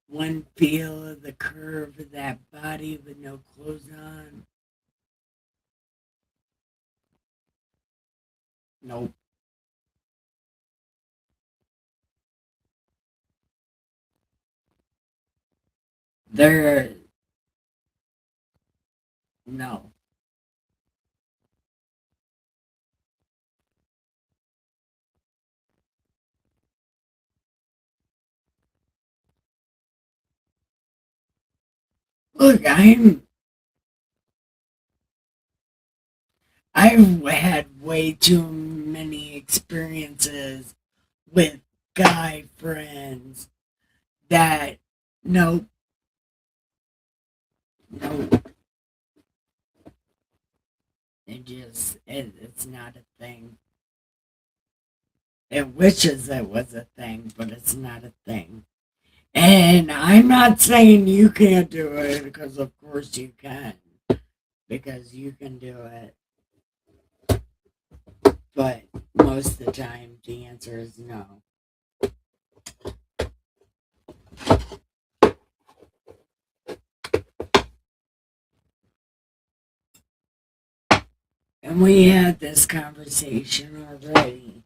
One feel of the curve of that body with no clothes on. Nope. There, no. Look, I've had way too many experiences with guy friends that, nope, nope, it's not a thing. It wishes it was a thing, but it's not a thing. And I'm not saying you can't do it, because of course you can, because you can do it. But most of the time, the answer is no. And we had this conversation already.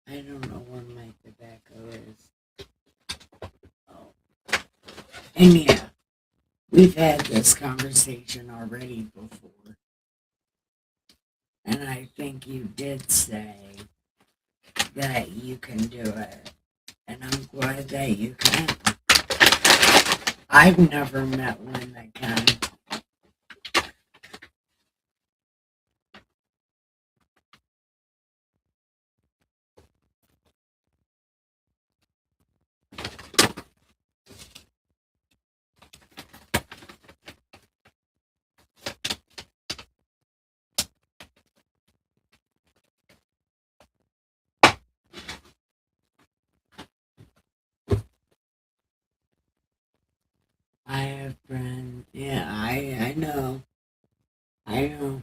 I don't know where my tobacco is. Oh. And yeah, we've had this conversation already before. And I think you did say that you can do it. And I'm glad that you can. I've never met one that can. I have friends. Yeah, I know. I know.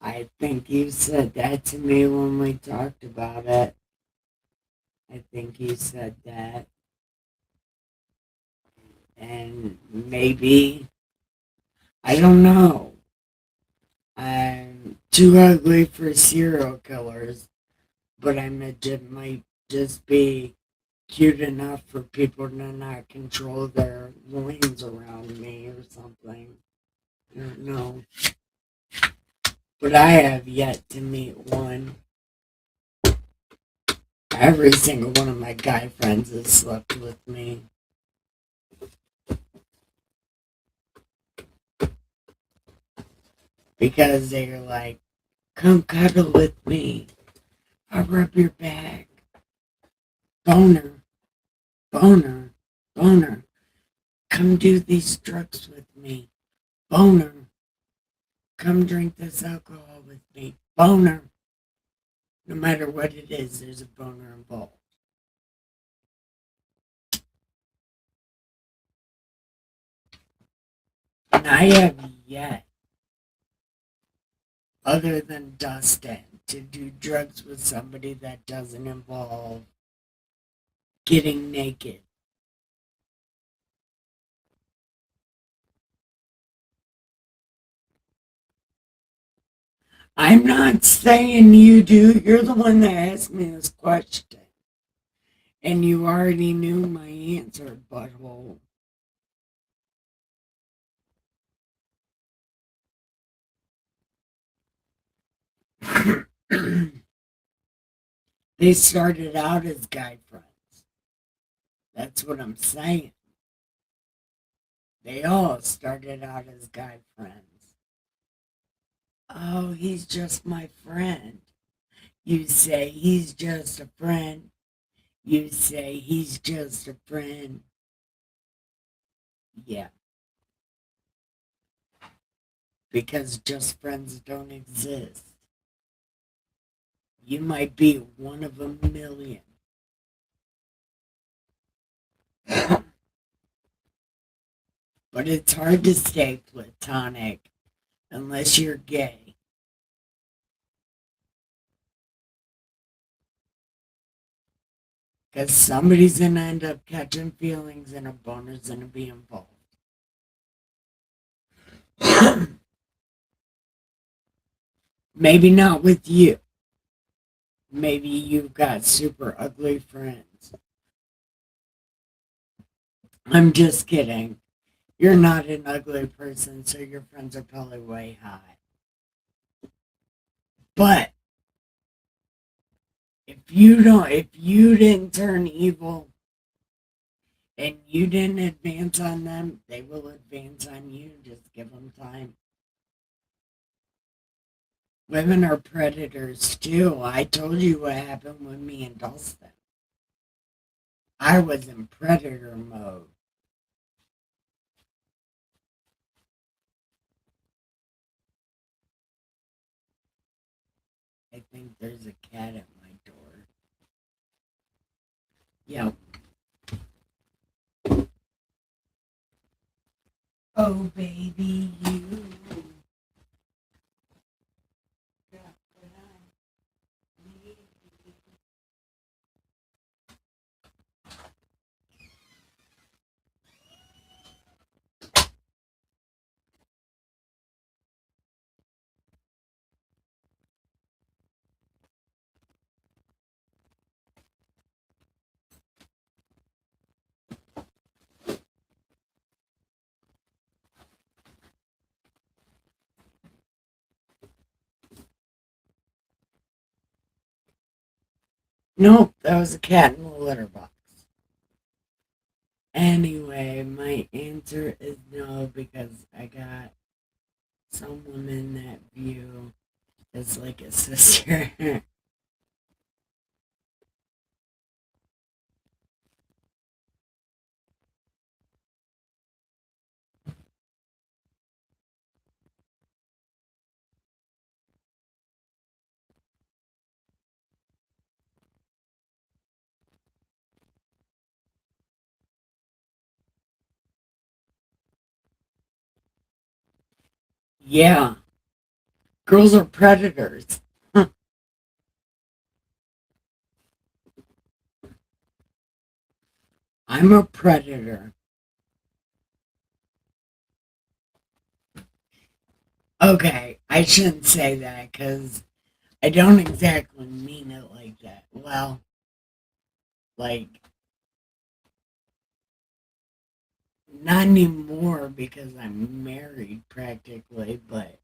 I think you said that to me when we talked about it. I think you said that. And maybe, I don't know. I'm too ugly for serial killers, but I imagine it might just be cute enough for people to not control their loins around me or something. I don't know. But I have yet to meet one. Every single one of my guy friends has slept with me. Because they're like, come cuddle with me. I'll rub your back. Boner, boner, boner. Come do these drugs with me. Boner. Come drink this alcohol with me. Boner. No matter what it is, there's a boner involved. And I have yet, other than Dustin, to do drugs with somebody that doesn't involve getting naked. I'm not saying you do. You're the one that asked me this question. And you already knew my answer, butthole. They started out as guy friends. That's what I'm saying. They all started out as guy friends. Oh, he's just my friend. You say he's just a friend. You say he's just a friend. Yeah. because just friends don't exist. You might be one of a million. But it's hard to stay platonic unless you're gay. Because somebody's going to end up catching feelings and a boner's going to be involved. Maybe not with you. Maybe you've got super ugly friends. I'm just kidding. You're not an ugly person, so your friends are probably way high. But if you didn't turn evil and you didn't advance on them, they will advance on you. Just give them time. Women are predators too. I told you what happened with me and Dustin. I was in predator mode. I think there's a cat at my door. Yep. Oh, baby, you. got what I need. Nope, that was a cat in the litter box. Anyway, my answer is no because I got some women that view as like a sister. Yeah, girls are predators. I'm a predator. Okay, I shouldn't say that because I don't exactly mean it like that. Well, like, not anymore because I'm married practically, but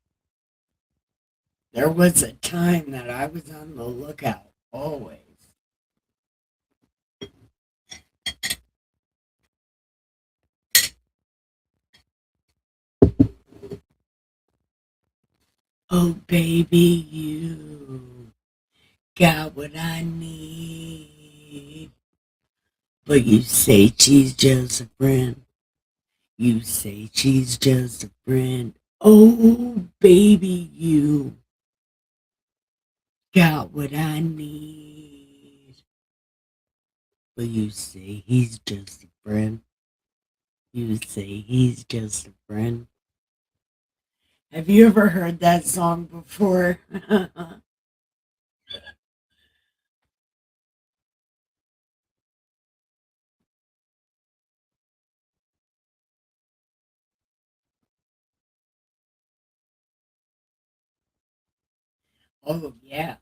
there was a time that I was on the lookout always. Oh, baby, you got what I need. But you say she's just a friend. You say she's just a friend. Oh, baby, you got what I need. But you say he's just a friend. You say he's just a friend. Have you ever heard that song before? Oh, yeah.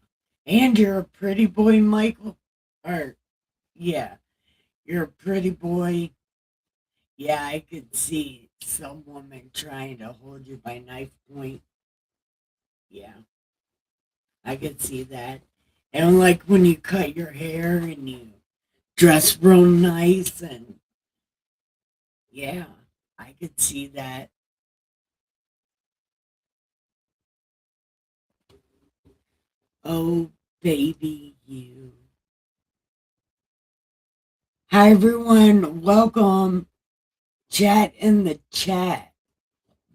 And you're a pretty boy, Michael. Or, yeah, you're a pretty boy. Yeah, I could see some woman trying to hold you by knife point. Yeah, I could see that. And like when you cut your hair and you dress real nice and yeah, I could see that. Oh, baby, you. Hi, everyone. Welcome. Chat in the chat.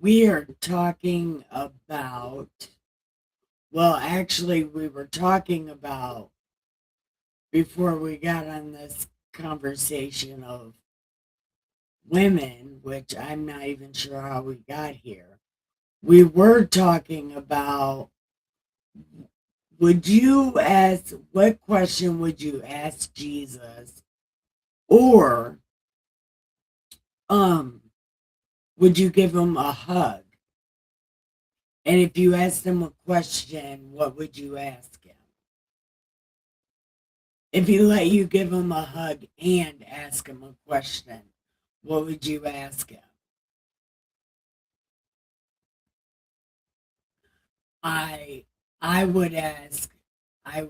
We are talking about, well, actually, we were talking about before we got on this conversation of women, which I'm not even sure how we got here. We were talking about, would you ask, what question would you ask Jesus? Or um would you give him a hug? And if you asked him a question, what would you ask him? If he let you give him a hug and ask him a question, what would you ask him? I I would ask I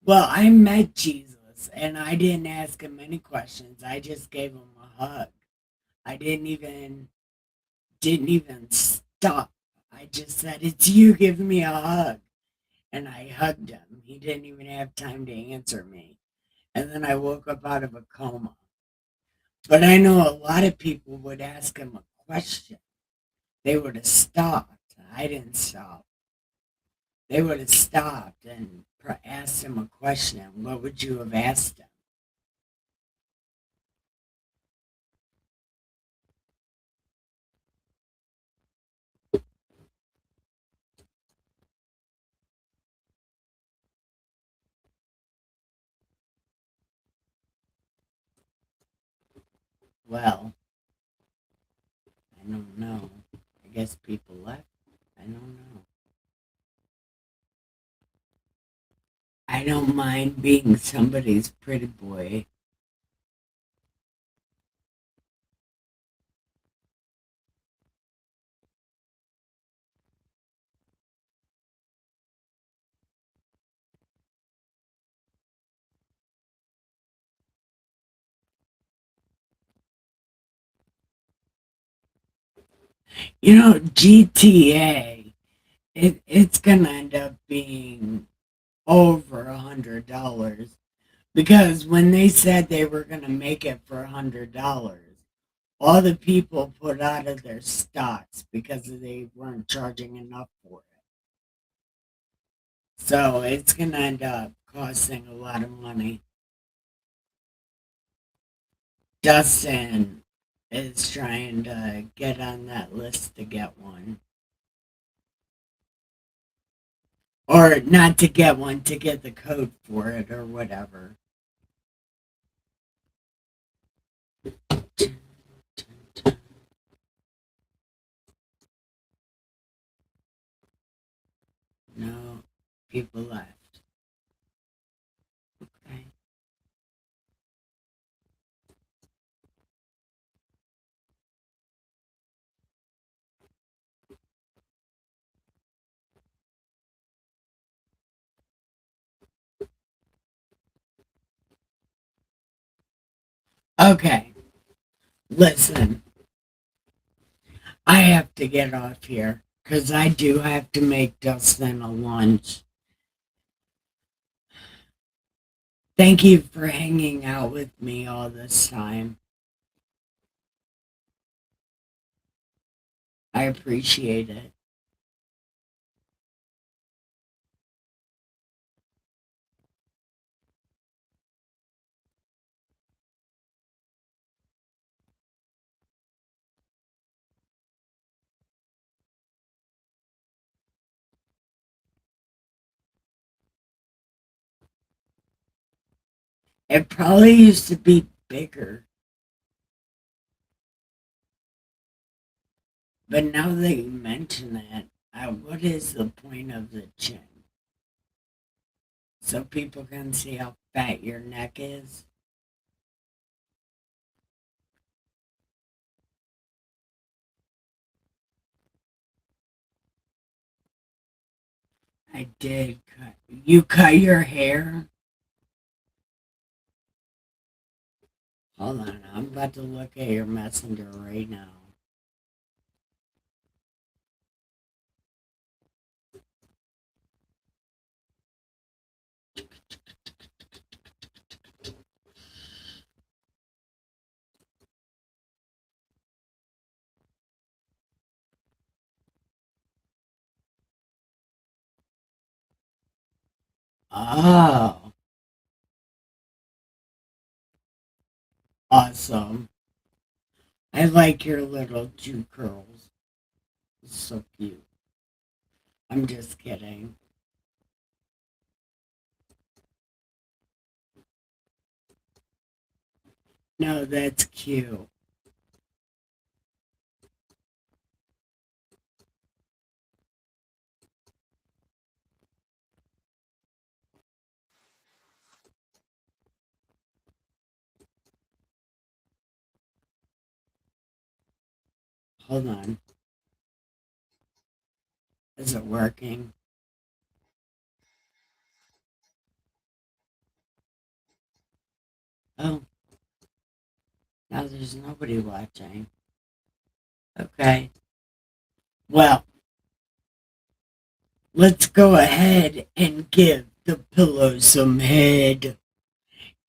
well, I met Jesus and I didn't ask him any questions. I just gave him a hug. I didn't even stop. I just said, "It's you giving me a hug." And I hugged him. He didn't even have time to answer me. And then I woke up out of a coma. But I know a lot of people would ask him a question. They would have stopped. I didn't stop. They would have stopped and asked him a question. What would you have asked him? Well, I don't know. I guess people left. I don't know. I don't mind being somebody's pretty boy. GTA, it's gonna end up being over $100 because when they said they were gonna make it for $100, all the people put out of their stocks because they weren't charging enough for it. So it's gonna end up costing a lot of money. Dustin is trying to get on that list to get one. Or not to get one, to get the code for it or whatever. No, people left. Okay. Okay, listen, I have to get off here because I do have to make Dustin a lunch. Thank you for hanging out with me all this time. I appreciate it. It probably used to be bigger, but now that you mention it, what is the point of the chin? So people can see how fat your neck is? I did cut. You cut your hair? Hold on, I'm about to look at your messenger right now. Oh, awesome. I like your little Jew curls. It's so cute. I'm just kidding. No, that's cute. Hold on. Is it working? Oh, now there's nobody watching. Okay. Well, let's go ahead and give the pillow some head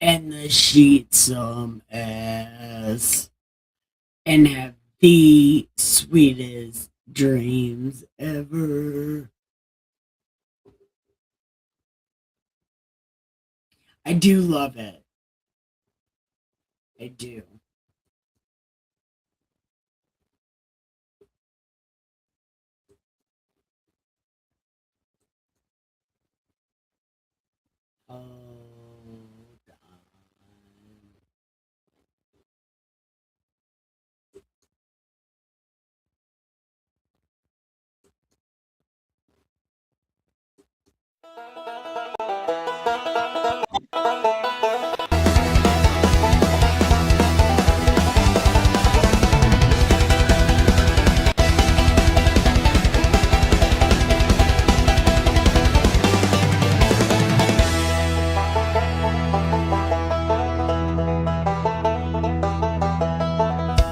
and the sheet some ass and have the sweetest dreams ever. I do love it. I do. Hold on.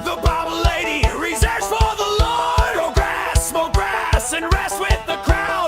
The Bible lady reserves for the Lord. Grow grass, smoke grass, and rest with the crowd.